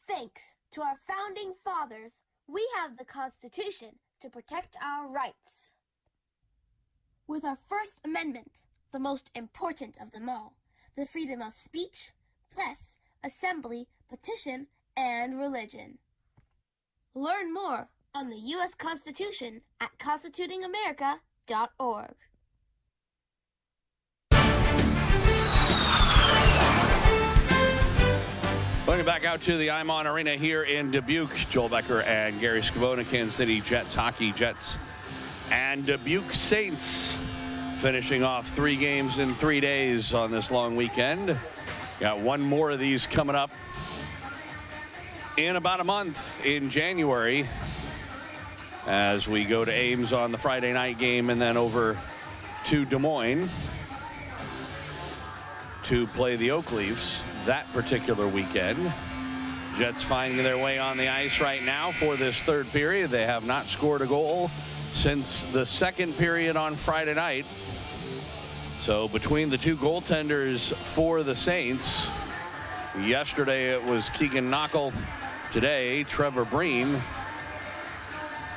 Thanks to our founding fathers, we have the Constitution to protect our rights. With our First Amendment, the most important of them all, the freedom of speech, press, assembly, petition, and religion. Learn more on the U.S. Constitution at constitutingamerica.org. Going back out to the Imon Arena here in Dubuque. Joel Becker and Gary Scavone, Kansas City Jets hockey. Jets and Dubuque Saints finishing off 3 games in 3 days on this long weekend. Got one more of these coming up in about a month in January as we go to Ames on the Friday night game and then over to Des Moines to play the Oak Leafs that particular weekend. Jets finding their way on the ice right now for this third period. They have not scored a goal since the second period on Friday night. So between the two goaltenders for the Saints, yesterday it was Keegan Knockel, today Trevor Breen.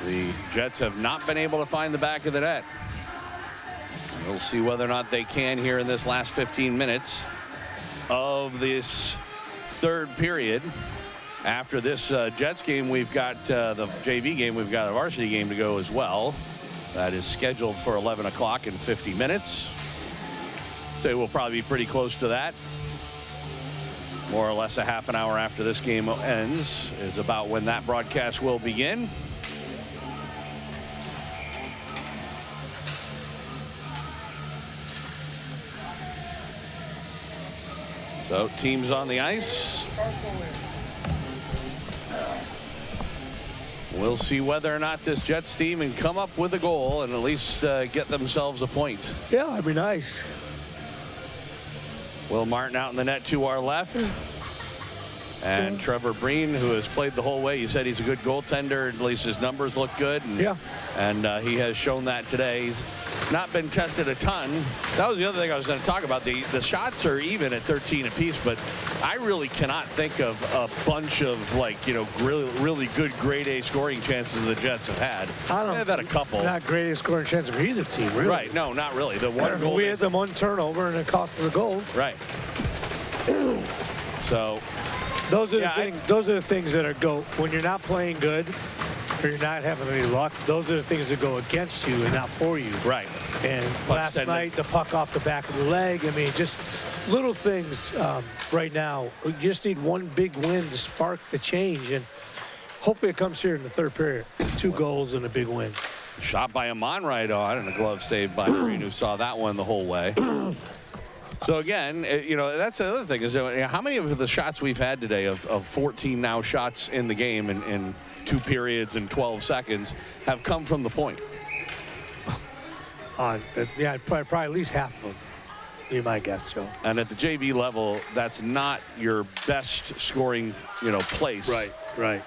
The Jets have not been able to find the back of the net. We'll see whether or not they can here in this last 15 minutes of this third period. After this Jets game, we've got the JV game. We've got a varsity game to go as well. That is scheduled for 11 o'clock in 50 minutes. So we'll probably be pretty close to that. More or less a half an hour after this game ends is about when that broadcast will begin. So teams on the ice. We'll see whether or not this Jets team can come up with a goal and at least get themselves a point. Yeah, that'd be nice. Will Martin out in the net to our left. And Trevor Breen, who has played the whole way. He said he's a good goaltender. At least his numbers look good. And, and he has shown that today. He's not been tested a ton. That was the other thing I was going to talk about. The shots are even at 13 apiece, but I really cannot think of a bunch of, like, you know, really good grade A scoring chances the Jets have had. They've had a couple. Not grade A scoring chances for either team, really. Right. No, not really. The one goal. We had them one turnover, and it cost us a goal. Right. So those are those are the things that are when you're not playing good or you're not having any luck. Those are the things that go against you and not for you. Right. And last night, the puck off the back of the leg. I mean, just little things right now. You just need one big win to spark the change, and hopefully it comes here in the third period. 2 goals and a big win. Shot by Amon right on, and a glove saved by Green, who saw that one the whole way. So again, you know, that's the other thing is how many of the shots we've had today of 14 now shots in the game in 2 periods and 12 seconds have come from the point. Yeah, probably at least half of them. Be my guess, Joe. And at the JV level, that's not your best scoring, you know, place. Right.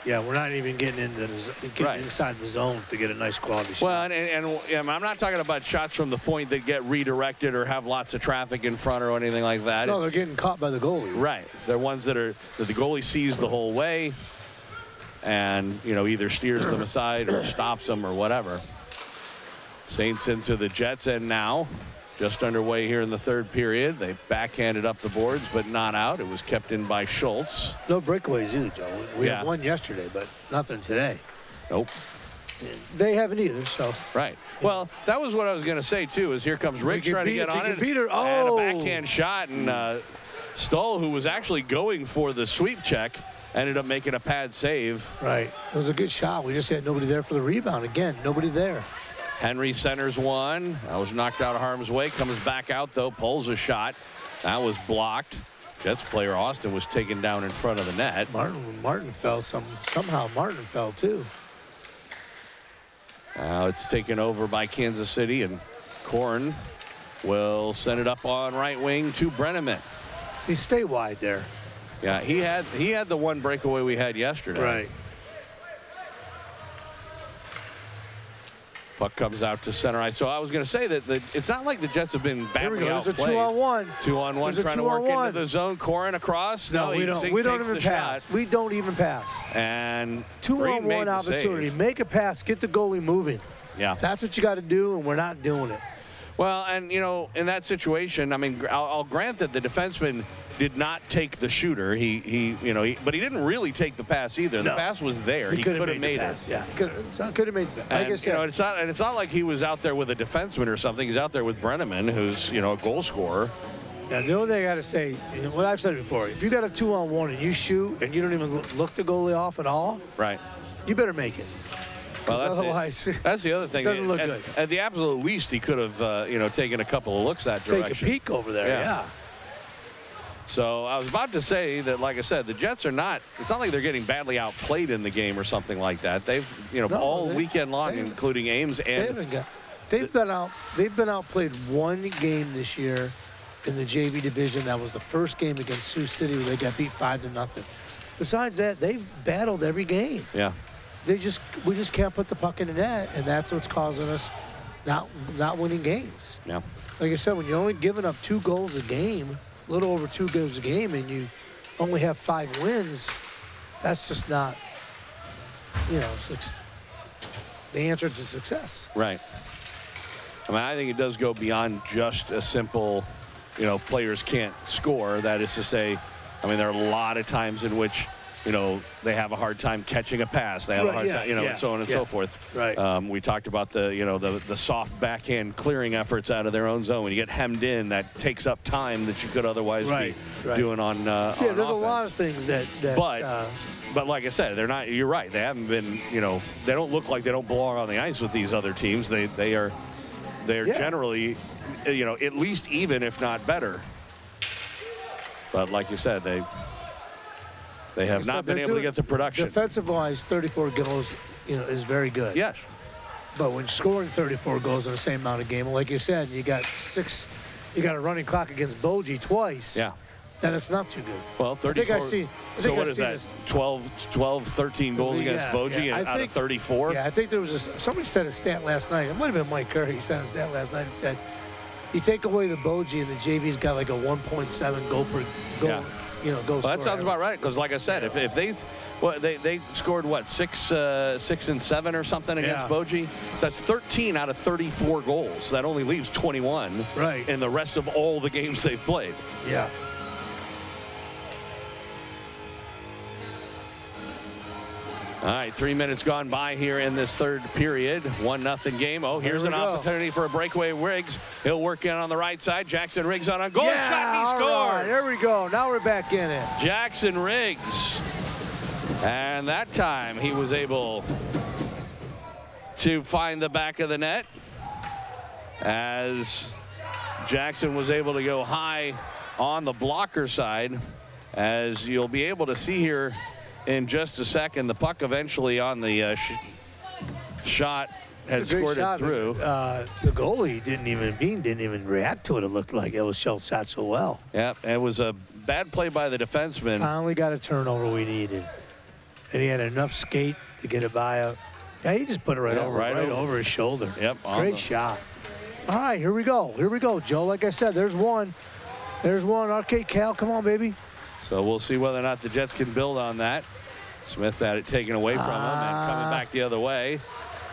Yeah, we're not even getting inside the zone to get a nice quality shot. Well, and I'm not talking about shots from the point that get redirected or have lots of traffic in front or anything like that. No, they're getting caught by the goalie. Right. They're ones that the goalie sees the whole way and, you know, either steers them aside or stops them or whatever. Saints into the Jets end now. Just underway here in the third period. They backhanded up the boards, but not out. It was kept in by Schultz. No breakaways either, Joe. We had one yesterday, but nothing today. Nope. They haven't either, so. Right. Well, that was what I was going to say, too, is here comes Rick trying to get on it. Beat her. And a backhand shot, and Stoll, who was actually going for the sweep check, ended up making a pad save. Right. It was a good shot. We just had nobody there for the rebound. Again, nobody there. Henry centers one. That was knocked out of harm's way. Comes back out, though. Pulls a shot. That was blocked. Jets player Austin was taken down in front of the net. Martin fell. Somehow Martin fell, too. Now it's taken over by Kansas City, and Korn will send it up on right wing to Brenneman. See, stay wide there. Yeah, he had the one breakaway we had yesterday. Right. Puck comes out to center ice. So I was going to say that it's not like the Jets have been badly outplayed. There's a 2-on-1. 2-on-1 trying to work into the zone. Corin across. No, we don't even pass. We don't even pass. And 2-on-1 opportunity. Make a pass. Get the goalie moving. Yeah. That's what you got to do, and we're not doing it. Well, and, in that situation, I mean, I'll grant that the defenseman did not take the shooter. But he didn't really take the pass either. The pass was there. He could have made it. Yeah, could have made it. Like I said, it's not like he was out there with a defenseman or something. He's out there with Brenneman, who's a goal scorer. Yeah, the only thing I got to say, what I've said before, if you got a 2-on-1 and you shoot and you don't even look the goalie off at all, right? You better make it. Well, that's the other thing. Doesn't look good. At the absolute least, he could have, taken a couple of looks that direction. Take a peek over there, yeah. So I was about to say that, like I said, the Jets are not. It's not like they're getting badly outplayed in the game or something like that. They've, all weekend long, including Ames, and they've been outplayed one game this year in the JV division. That was the first game against Sioux City where they got beat 5-0. Besides that, they've battled every game. Yeah. We just can't put the puck in the net, and that's what's causing us not winning games. Yeah. Like I said, when you're only giving up 2 goals a game, a little over 2 goals a game, and you only have 5 wins, that's just not, the answer to success. Right. I mean, I think it does go beyond just a simple, players can't score. That is to say, I mean, there are a lot of times in which, they have a hard time catching a pass. They have a hard time, and so on and so forth. Right. We talked about the soft backhand clearing efforts out of their own zone. When you get hemmed in, that takes up time that you could otherwise be doing on there's offense. A lot of things that but like I said, they're not. You're right. They haven't been. They don't look like they don't belong on the ice with these other teams. They are generally, at least even, if not better. But like you said, they have not been able to get the production. Defensive-wise, 34 goals, is very good. Yes. But when scoring 34 goals in the same amount of game, like you said, you got a running clock against Boji twice. Yeah. Then it's not too good. Well, 34. I think what is that? 12, 13 goals against Boji out of 34? Yeah, I think there was somebody said a stat last night. It might have been Mike Curry. He said a stat last night and said, you take away the Boji and the JV's got like a 1.7 goal per goal. Yeah. Goal that sounds about right. Because, like I said, if they scored 6 and 7 or something against Boji, so that's 13 out of 34 goals. That only leaves 21 in the rest of all the games they've played. Yeah. All right, 3 minutes gone by here in this third period. 1-0 game. Oh, here's an opportunity for a breakaway. Riggs. He'll work in on the right side. Jackson Riggs on a goal shot. He scores. Right, there we go. Now we're back in it. Jackson Riggs. And that time he was able to find the back of the net as Jackson was able to go high on the blocker side. As you'll be able to see here in just a second, the puck eventually on the shot had scored it through. The goalie didn't even react to it. It looked like it was shot so well. Yeah, it was a bad play by the defenseman. Finally got a turnover we needed, and he had enough skate to get it by. He just put it right over his shoulder. Yep, great shot. All right, here we go, Joe. Like I said, there's one. Arcade Cal, come on, baby. So we'll see whether or not the Jets can build on that. Smith had it taken away from him and coming back the other way.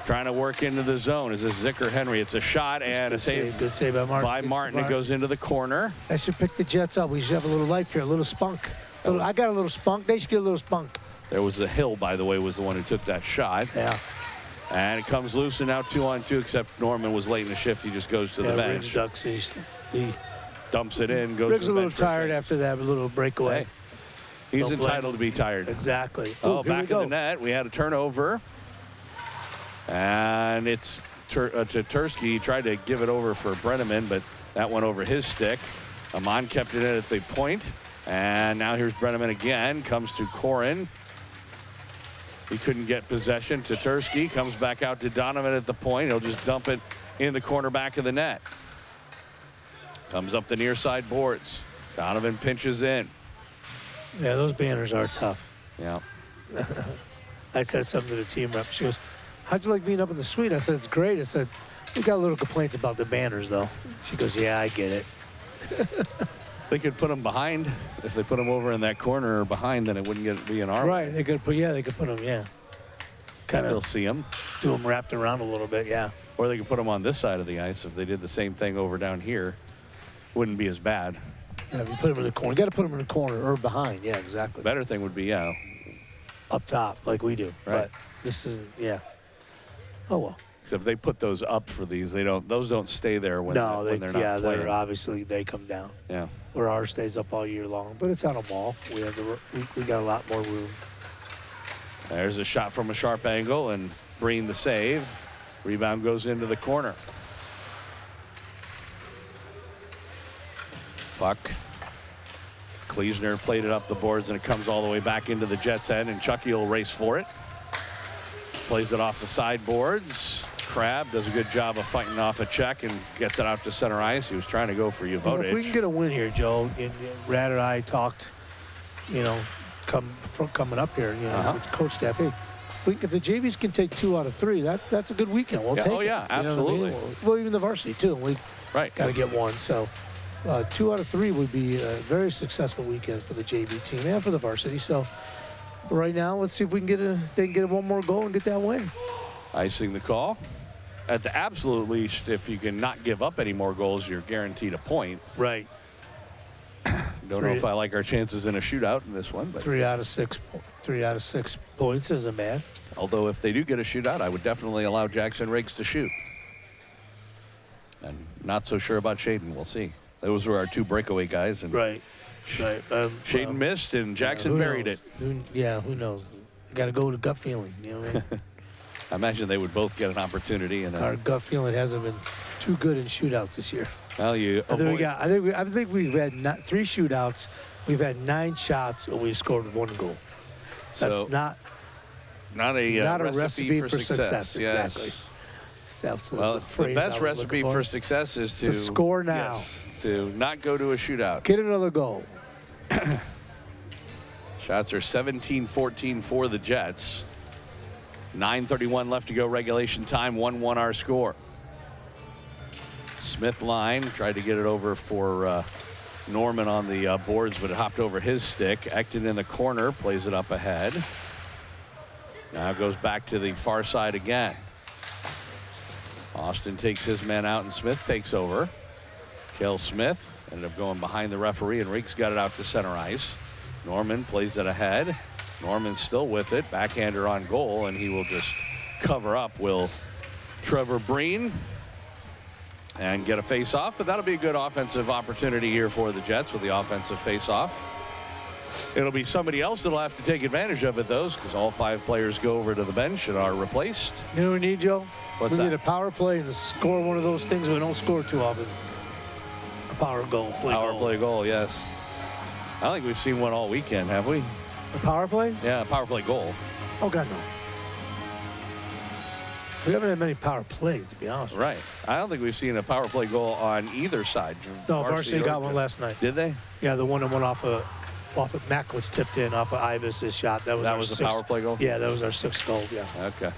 Trying to work into the zone. Is this Zicker Henry? It's a shot and a save. Good save by Martin. By Martin. It goes into the corner. I should pick the Jets up. We should have a little life here, a little spunk. I got a little spunk. They should get a little spunk. There was a Hill, by the way, was the one who took that shot. Yeah. And it comes loose and now 2-on-2, except Norman was late in the shift. He just goes to the bench. Riggs ducks. He dumps it in, goes Riggs to the bench. a little tired after that, a little breakaway. Hey. He's entitled to be tired. Exactly. Back in the net. We had a turnover. And it's Tursky. He tried to give it over for Brenneman, but that went over his stick. Amon kept it in at the point. And now here's Brenneman again. Comes to Corin. He couldn't get possession. Tursky comes back out to Donovan at the point. He'll just dump it in the corner back of the net. Comes up the near side boards. Donovan pinches in. Yeah, those banners are tough. Yeah. I said something to the team rep. She goes, how'd you like being up in the suite? I said, it's great. I said, we got a little complaints about the banners, though. She goes, yeah, I get it. They could put them behind. If they put them over in that corner or behind, then it wouldn't be an arm. Right. They could put them, yeah. Kind Still of see them. do them wrapped around a little bit, yeah. Or they could put them on this side of the ice. If they did the same thing over down here, wouldn't be as bad. Yeah, if you put them in the corner, you got to put them in the corner or behind. Yeah, exactly. Better thing would be, yeah, up top like we do. Right. But this isn't, yeah. Oh, well. Except they put those up for these. Those don't stay there when they're not playing. They're obviously they come down. Yeah. Where ours stays up all year long, but it's on a wall. We got a lot more room. There's a shot from a sharp angle, and Breen the save. Rebound goes into the corner. Puck. Kleesner played it up the boards, and it comes all the way back into the Jets' end, and Chucky will race for it. Plays it off the sideboards. Crab does a good job of fighting off a check and gets it out to center ice. He was trying to go for Jovotic. If we can get a win here, Joe, Rad and I talked, coming up here, with coach staff. Hey, if the JVs can take 2 out of 3, that's a good weekend. We'll take it. Oh, yeah, absolutely. Well, even the varsity, too. We got to get 1. So 2 out of 3 would be a very successful weekend for the JV team and for the varsity. So right now, let's see if we can get one more goal and get that win. Icing the call. At the absolute least, if you can not give up any more goals, you're guaranteed a point. Right. Don't know if I like our chances in a shootout in this one. But 3 out of 6 points isn't bad. Although if they do get a shootout, I would definitely allow Jackson Riggs to shoot. And not so sure about Shaden. We'll see. Those were our 2 breakaway guys. And right. Shaden missed and Jackson buried it. Who knows? You got to go with a gut feeling. You know what I mean? I imagine they would both get an opportunity. And our gut feeling hasn't been too good in shootouts this year. Well, I think we've had 3 shootouts. We've had 9 shots, and we've scored 1 goal. That's not a recipe for success. Yes. Exactly. That's the best recipe for success is to score now. Yes, to not go to a shootout. Get another goal. Shots are 17-14 for the Jets. 9:31 left to go regulation time. 1-1 our score. Smith line tried to get it over for Norman on the boards, but it hopped over his stick. Ekton in the corner, plays it up ahead. Now goes back to the far side again. Austin takes his man out, and Smith takes over. Kel Smith ended up going behind the referee, and Riggs got it out to center ice. Norman plays it ahead. Norman's still with it. Backhander on goal, and he will just cover up, will Trevor Breen, and get a face-off. But that'll be a good offensive opportunity here for the Jets with the offensive face-off. It'll be somebody else that'll have to take advantage of it, though, because all 5 players go over to the bench and are replaced. You know what we need, Joe? What's we that? need a power play and score one of those things we don't score too often. A power goal. Play goal, yes. I don't think we've seen one all weekend, have we? A power play? Yeah, a power play goal. Oh, God, no. We haven't had many power plays, to be honest. Right. I don't think we've seen a power play goal on either side. No, varsity got one last night. Did they? Yeah, the one that went off of Mackwitz tipped in off of Ibis's shot. That was a power play goal? Yeah, that was our 6th goal, yeah. Okay.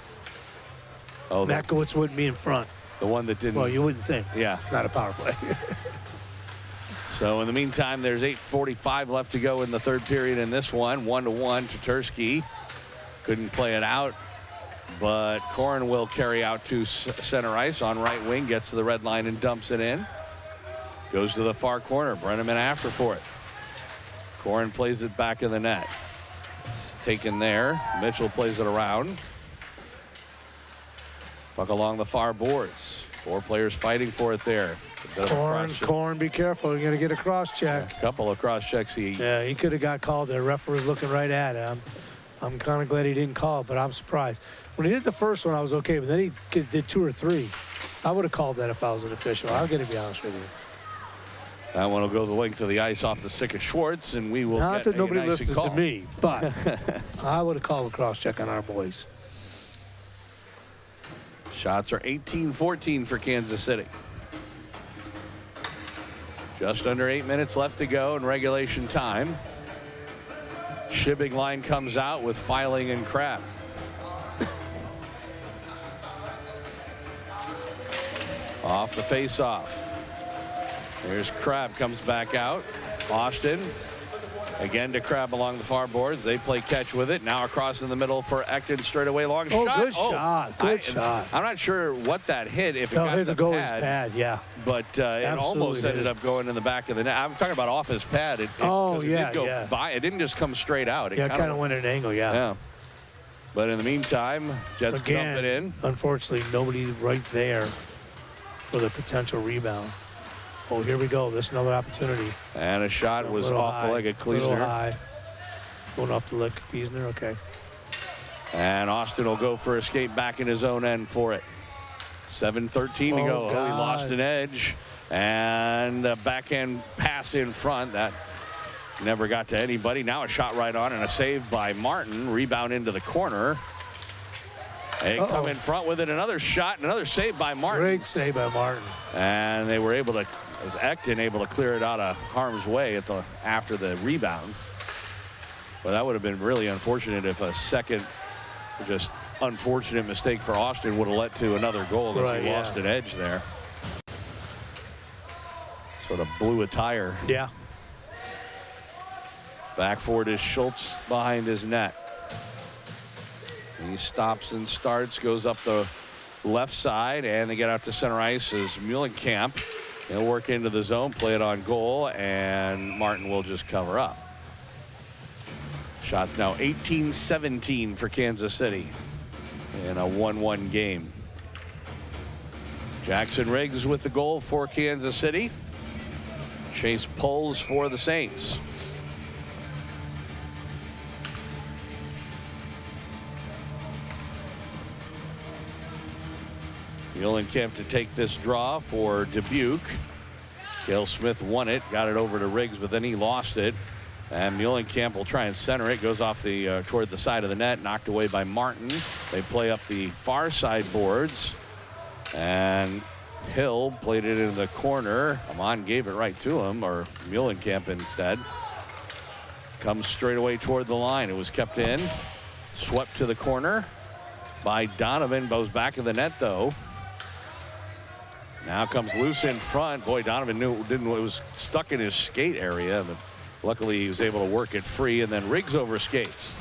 Oh, Mackwitz wouldn't be in front. The one that didn't. Well, you wouldn't think. Yeah. It's not a power play. So in the meantime, there's 8:45 left to go in the 3rd period in this one. 1-1 to Tursky. Couldn't play it out, but Corin will carry out to center ice on right wing, gets to the red line and dumps it in. Goes to the far corner. Brenneman after for it. Corin plays it back in the net. It's taken there. Mitchell plays it around. Puck along the far boards. 4 players fighting for it there. Corin, be careful. You're going to get a cross check. A couple of cross checks. He could have got called. The referee was looking right at him. I'm kind of glad he didn't call it, but I'm surprised. When he did the first one, I was okay, but then he did 2 or 3. I would have called that if I was an official. I'm going to be honest with you. That one will go the length of the ice off the stick of Schwartz, and we will Not get that a nobody nice listens call. to me, but I would have called a cross-check on our boys. Shots are 18-14 for Kansas City. Just under 8 minutes left to go in regulation time. Shipping line comes out with Filing and Crab. Off the face-off. Here's Crab, comes back out. Austin again to Crab along the far boards. They play catch with it. Now across in the middle for Ekton, straight away, long shot. Good shot. Good shot. I'm not sure what that hit. If it No, got hit the the goalie's pad, pad, yeah. but it almost ended up going in the back of the net. I'm talking about off his pad. It did go by. It didn't just come straight out. It kind of went at an angle, Yeah. But in the meantime, Jets dump it in. Unfortunately, nobody right there for the potential rebound. Oh, here we go. This is another opportunity. And a shot was off the leg of Kleesner. Going off the leg of Kleesner, okay. And Austin will go for a skate back in his own end for it. 7:13 to go. God. He lost an edge. And a backhand pass in front. That never got to anybody. Now a shot right on and a save by Martin. Rebound into the corner. They come in front with it. Another shot and another save by Martin. Great save by Martin. And they were able to, as Ekton, able to clear it out of harm's way after the rebound. Well, that would have been really unfortunate if a second just unfortunate mistake for Austin would have led to another goal because he lost an edge there. Sort of blew a tire. Yeah. Back forward is Schultz behind his net. He stops and starts, goes up the left side, and they get out to center ice as Muhlenkamp. He'll work into the zone, play it on goal, and Martin will just cover up. Shots now 18-17 for Kansas City in a 1-1 game. Jackson Riggs with the goal for Kansas City. Chase Pulls for the Saints. Muhlenkamp to take this draw for Dubuque. Cale Smith won it, got it over to Riggs, but then he lost it. And Muhlenkamp will try and center it. Goes off the toward the side of the net, knocked away by Martin. They play up the far side boards. And Hill played it into the corner. Amon gave it right to him, or Muhlenkamp instead. Comes straight away toward the line. It was kept in. Swept to the corner by Donovan. Goes back of the net, though. Now comes loose in front. Boy, Donovan it was stuck in his skate area, but luckily he was able to work it free, and then Riggs over skates.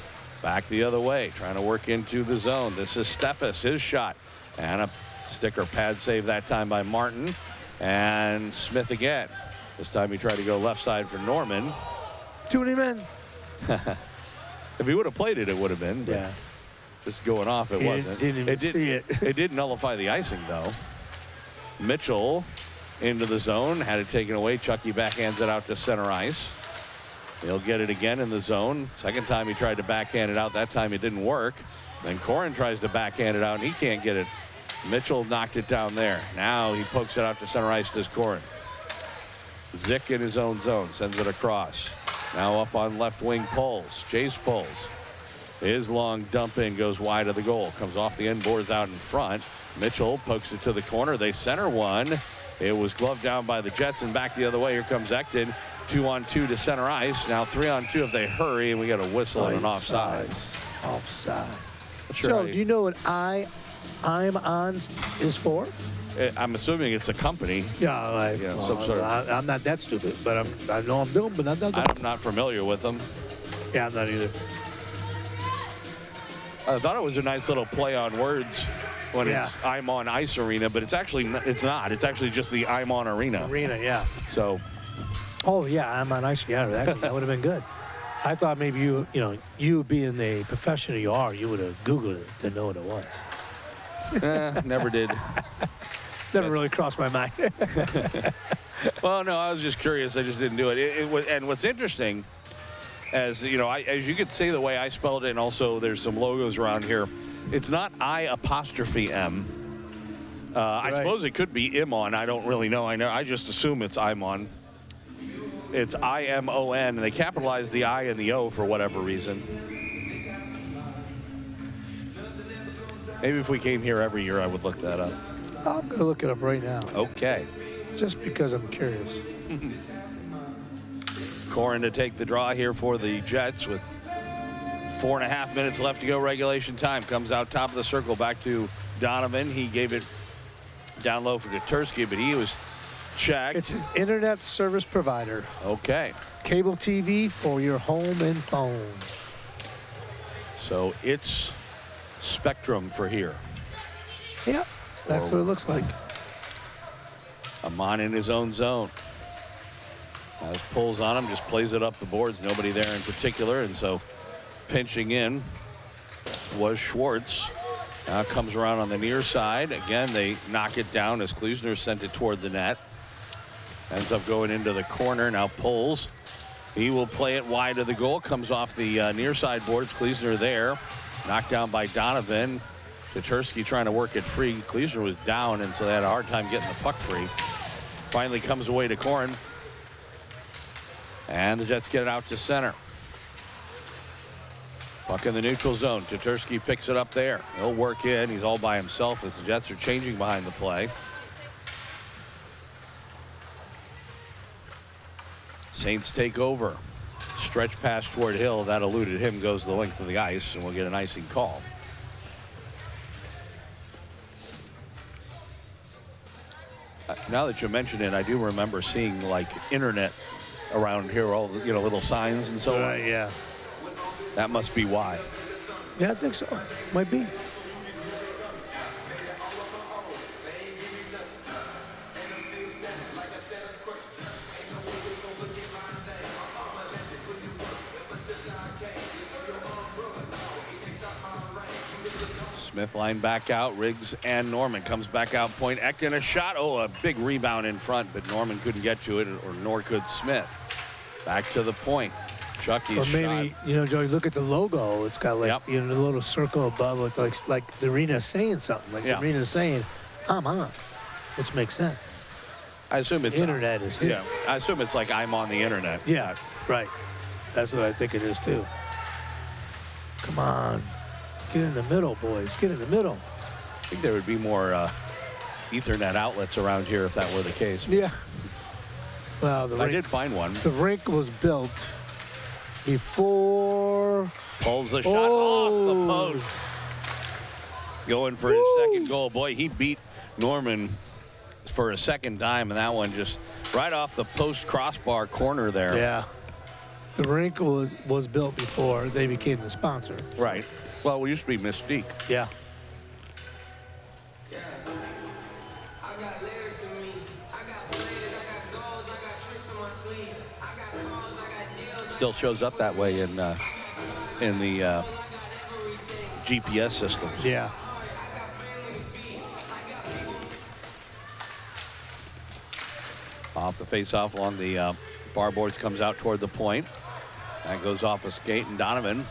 Back the other way, trying to work into the zone. This is Steffes, his shot. And a sticker pad save that time by Martin. And Smith again. This time he tried to go left side for Norman. Tune him in. If he would have played it, it would have been. Yeah. Just going off, it wasn't. Didn't even see it. It did nullify the icing, though. Mitchell into the zone, had it taken away. Chucky backhands it out to center ice. He'll get it again in the zone. Second time he tried to backhand it out. That time it didn't work. Then Corin tries to backhand it out, and he can't get it. Mitchell knocked it down there. Now he pokes it out to center ice to Corin. Zick in his own zone, sends it across. Now up on left wing, Pulls. Chase Pulls. His long dump in goes wide of the goal. Comes off the end boards out in front. Mitchell pokes it to the corner. They center one. It was gloved down by the Jets and back the other way. Here comes Ekton. 2-on-2 to center ice. Now 3-on-2 if they hurry, and we got a whistle and an offside. Offside. Sure, Joe, do you know what I'm on is for? I'm assuming it's a company. Yeah, some sort of. I'm not that stupid, but I know I'm doing, but not that. I'm not familiar with them. Yeah, I'm not either. I thought it was a nice little play on words when it's I'm on Ice Arena, but it's actually not. It's actually just the I'm on Arena. Arena, yeah. So. Oh yeah, I'm on Ice. Yeah, that would have been good. I thought maybe you being the professional you are, you would have Googled it to know what it was. Never did. Never really crossed my mind. Well, no, I was just curious. I just didn't do it. And what's interesting, as you know, as you could see the way I spelled it, and also there's some logos around here. It's not I''M. I suppose it could be Imon. I don't really know. I just assume it's Imon. It's IMON, and they capitalize the I and the O for whatever reason. Maybe if we came here every year, I would look that up. I'm going to look it up right now. Okay. Just because I'm curious. Corin to take the draw here for the Jets with 4.5 minutes left to go regulation time. Comes out top of the circle back to Donovan. He gave it down low for Tursky, but he was checked. It's an internet service provider. Okay. Cable TV for your home and phone. So it's Spectrum for here. Yeah, that's what it looks like. Amon in his own zone. As pulls on him, just plays it up the boards. Nobody there in particular, and so pinching in was Schwartz. Now comes around on the near side. Again, they knock it down as Kleesner sent it toward the net. Ends up going into the corner. Now pulls. He will play it wide of the goal. Comes off the near side boards. Kleesner there. Knocked down by Donovan. Tursky trying to work it free. Kleesner was down, and so they had a hard time getting the puck free. Finally comes away to Corin. And the Jets get it out to center. Puck in the neutral zone. Tursky picks it up there. He'll work in. He's all by himself as the Jets are changing behind the play. Saints take over. Stretch pass toward Hill. That eluded him. Goes the length of the ice, and we'll get an icing call. Now that you mention it, I do remember seeing like internet around here, all the, little signs and so on. Yeah. That must be why. Yeah, I think so. Might be. Smith line back out. Riggs and Norman comes back out point. Ekton a shot. Oh, a big rebound in front, but Norman couldn't get to it, or nor could Smith. Back to the point. Chucky's or maybe, shot. Joey, look at the logo. It's got like, the little circle above it, like the arena's saying something. Like the arena's saying, I'm on, which makes sense. I assume it's the internet is here. Yeah, I assume it's like I'm on the internet. Yeah, right. That's what I think it is too. Come on. Get in the middle, boys. Get in the middle. I think there would be more Ethernet outlets around here if that were the case. Yeah. Well, I did find one. The rink was built before. Pulls the shot off the post. Going for his second goal. Boy, he beat Norman for a second time, and that one just right off the post crossbar corner there. Yeah. The rink was built before they became the sponsor. Right. Well, we used to be Mystique. Yeah. I got layers to me. I got plays, I got goals, I got tricks on my sleeve. I got cars, I got deals. Still shows up that way in the GPS systems. Yeah. Off the face-off along the bar boards, comes out toward the point. That goes off a skate, and Donovan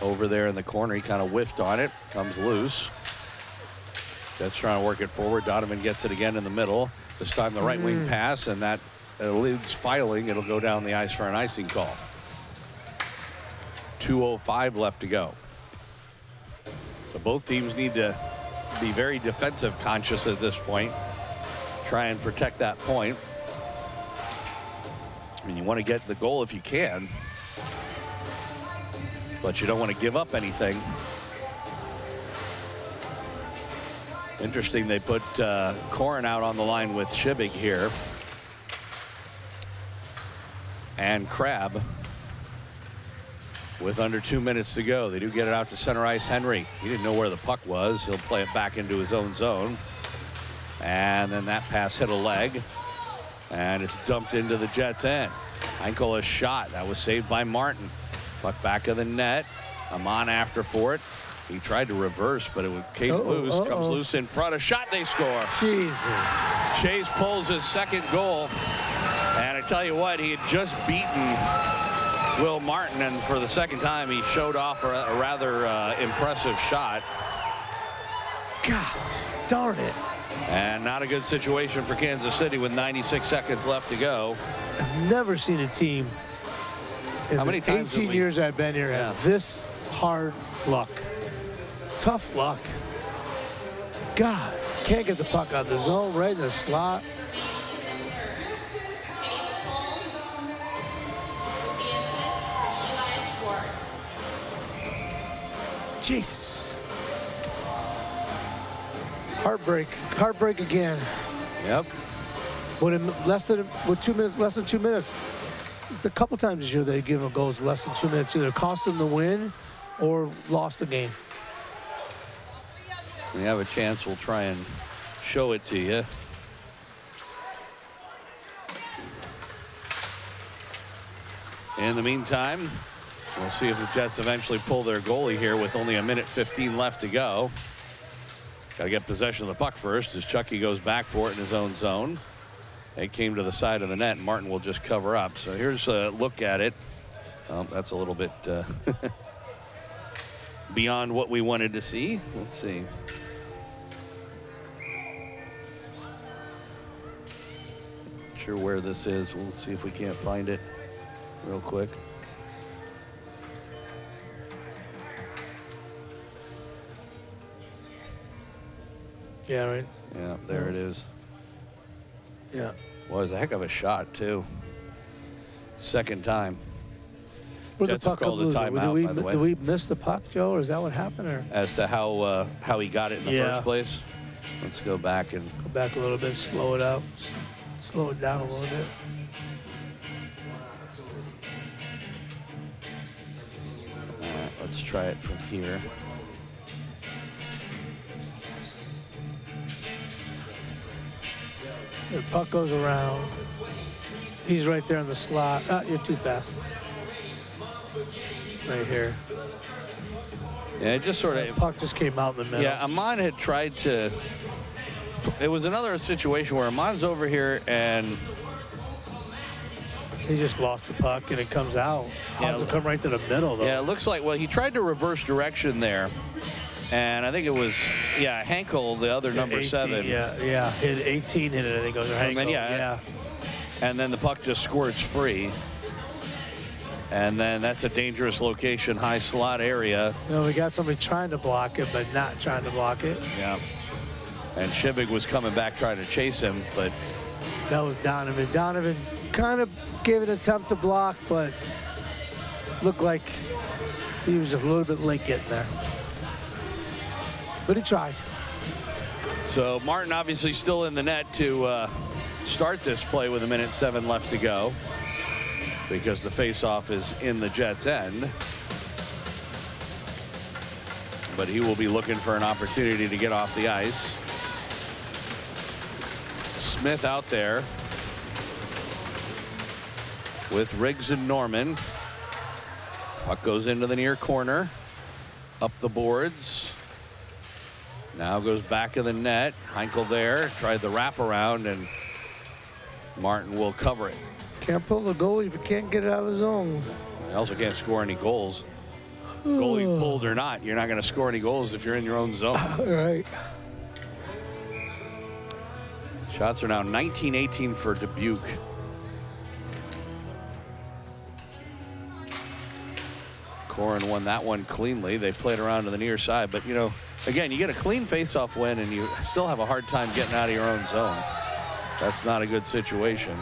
over there in the corner. He kind of whiffed on it. Comes loose. Jets trying to work it forward. Donovan gets it again in the middle. This time the right wing pass, and that eludes Filing. It'll go down the ice for an icing call. 2:05 left to go. So both teams need to be very defensive conscious at this point. Try and protect that point. I mean, you want to get the goal if you can, but you don't want to give up anything. Interesting, they put Corin out on the line with Shibig here. And Crab with under 2 minutes to go. They do get it out to center ice. Henry, he didn't know where the puck was. He'll play it back into his own zone. And then that pass hit a leg. And it's dumped into the Jets' end. Heinkel a shot. That was saved by Martin. Puck back of the net. Amon after for it. He tried to reverse, but it came loose. Comes loose in front. A shot, they score. Jesus. Chase pulls his second goal. And I tell you what, he had just beaten Will Martin, and for the second time, he showed off a rather impressive shot. God darn it. And not a good situation for Kansas City with 96 seconds left to go. I've never seen a team in How many the times 18 years I've been here have this hard luck. Tough luck. God, can't get the puck out of the zone, right in the slot. Jeez. Heartbreak again. Yep. Less than 2 minutes. It's a couple times this year they give them goals less than 2 minutes, either cost them the win or lost the game. When you have a chance, we'll try and show it to you. In the meantime, we'll see if the Jets eventually pull their goalie here with only 1:15 left to go. Got to get possession of the puck first as Chucky goes back for it in his own zone. It came to the side of the net, and Martin will just cover up. So here's a look at it. That's a little bit beyond what we wanted to see. Let's see. Not sure where this is. We'll see if we can't find it real quick. Yeah, right. Yeah, there it is. Yeah. Well, it was a heck of a shot, too. Second time. Where'd Jets the have puck called a go? timeout, by the way. Did we miss the puck, Joe, or is that what happened? Or? As to how he got it in the first place. Let's go back and Go back a little bit, slow it up, slow it down a little bit. all right, let's try it from here. The puck goes around. He's right there in the slot. You're too fast. Right here. Yeah, it just sort of. Puck just came out in the middle. Yeah, Amon had tried to. It was another situation where Amon's over here and he just lost the puck and it comes out. Has to come right to the middle, though. Yeah, it looks like, well, he tried to reverse direction there. And I think it was, Hankel, the other number 18, 7. Yeah. Hit 18 hit it, I think it was Hankel. And then, and then the puck just squirts free. And then that's a dangerous location, high slot area. We got somebody trying to block it, but not trying to block it. Yeah. And Shibig was coming back trying to chase him, but. That was Donovan. Donovan kind of gave it an attempt to block, but looked like he was a little bit late getting there. But he tried. So Martin obviously still in the net to start this play with 1:07 left to go, because the faceoff is in the Jets' end. But he will be looking for an opportunity to get off the ice. Smith out there with Riggs and Norman. Puck goes into the near corner, up the boards. Now goes back of the net. Heinkel there, tried the wraparound, and Martin will cover it. Can't pull the goalie if you can't get it out of the zone. He also can't score any goals. Goalie pulled or not, you're not going to score any goals if you're in your own zone. Right. Shots are now 19-18 for Dubuque. Corin won that one cleanly. They played around to the near side, but again, you get a clean faceoff win and you still have a hard time getting out of your own zone. That's not a good situation.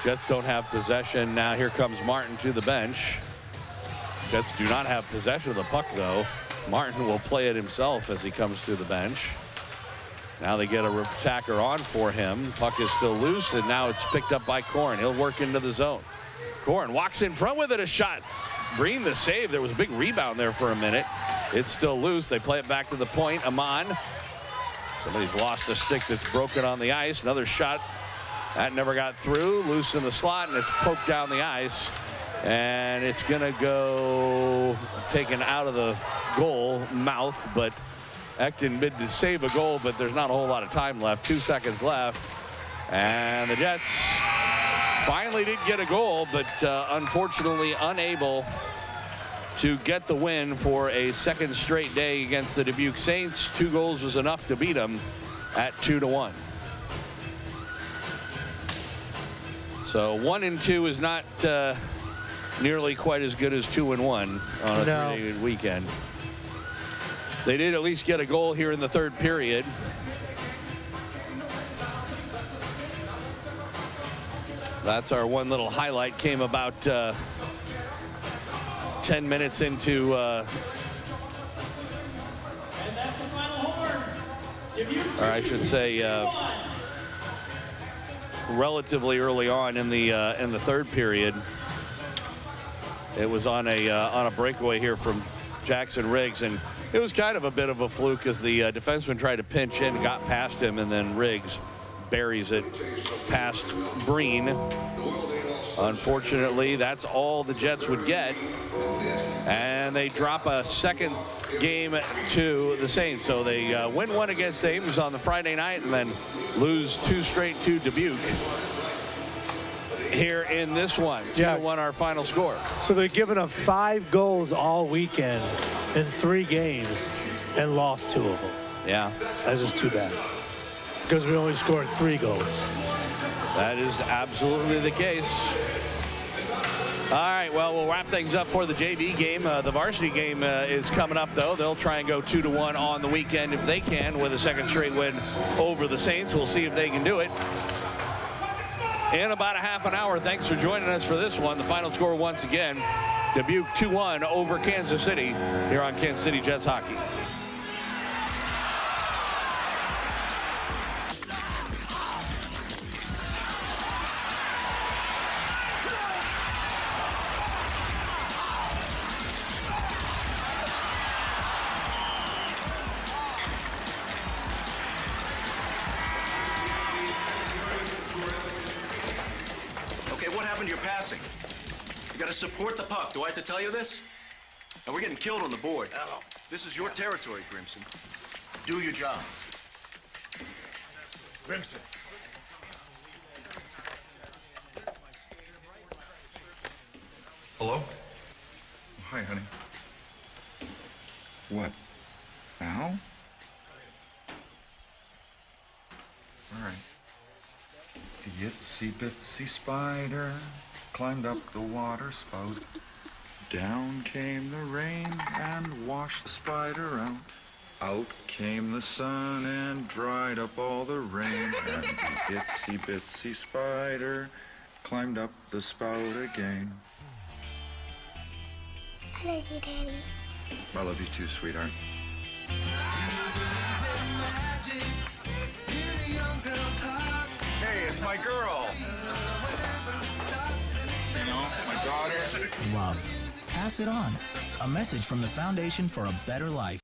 Jets don't have possession. Now here comes Martin to the bench. Jets do not have possession of the puck, though. Martin will play it himself as he comes to the bench. Now they get a attacker on for him. Puck is still loose, and now it's picked up by Corin. He'll work into the zone. Corin walks in front with it, a shot. Breen the save. There was a big rebound there for a minute. It's still loose. They play it back to the point. Amon. Somebody's lost a stick that's broken on the ice. Another shot. That never got through. Loose in the slot, and it's poked down the ice. And it's going to go taken out of the goal mouth, but Ekton bid to save a goal, but there's not a whole lot of time left. 2 seconds left. And the Jets finally did get a goal, but unfortunately unable to get the win for a second straight day against the Dubuque Saints. 2 goals was enough to beat them at 2-1. So 1-2 is not nearly quite as good as 2-1 on a 3-day weekend. They did at least get a goal here in the third period. That's our one little highlight. Came about 10 minutes into or I should say relatively early on in the third period. It was on a breakaway here from Jackson Riggs, and it was kind of a bit of a fluke as the defenseman tried to pinch in, got past him, and then Riggs buries it past Breen. Unfortunately, that's all the Jets would get, and they drop a second game to the Saints. So they win one against Ames on the Friday night and then lose 2 straight to Dubuque here in this one. 2-1 our final score. So they're giving up 5 goals all weekend in 3 games and lost 2 of them. Yeah. That's just too bad, because we only scored 3 goals. That is absolutely the case. All right, well, we'll wrap things up for the JV game. The varsity game is coming up, though. They'll try and go 2-1 on the weekend if they can, with a second straight win over the Saints. We'll see if they can do it in about a half an hour. Thanks for joining us for this one. The final score once again, Dubuque 2-1 over Kansas City here on Kansas City Jets Hockey. You're passing. You got to support the puck. Do I have to tell you this? And we're getting killed on the boards. This is your territory, Grimson. Do your job. Grimson. Hello? Hi, honey. What? Now? All right. The itsy bitsy spider climbed up the water spout. Down came the rain and washed the spider out. Out came the sun and dried up all the rain. And the itsy bitsy spider climbed up the spout again. I love you, Daddy. I love you too, sweetheart. Hey, it's my girl. You know, my daughter. Love. Pass it on. A message from the Foundation for a Better Life.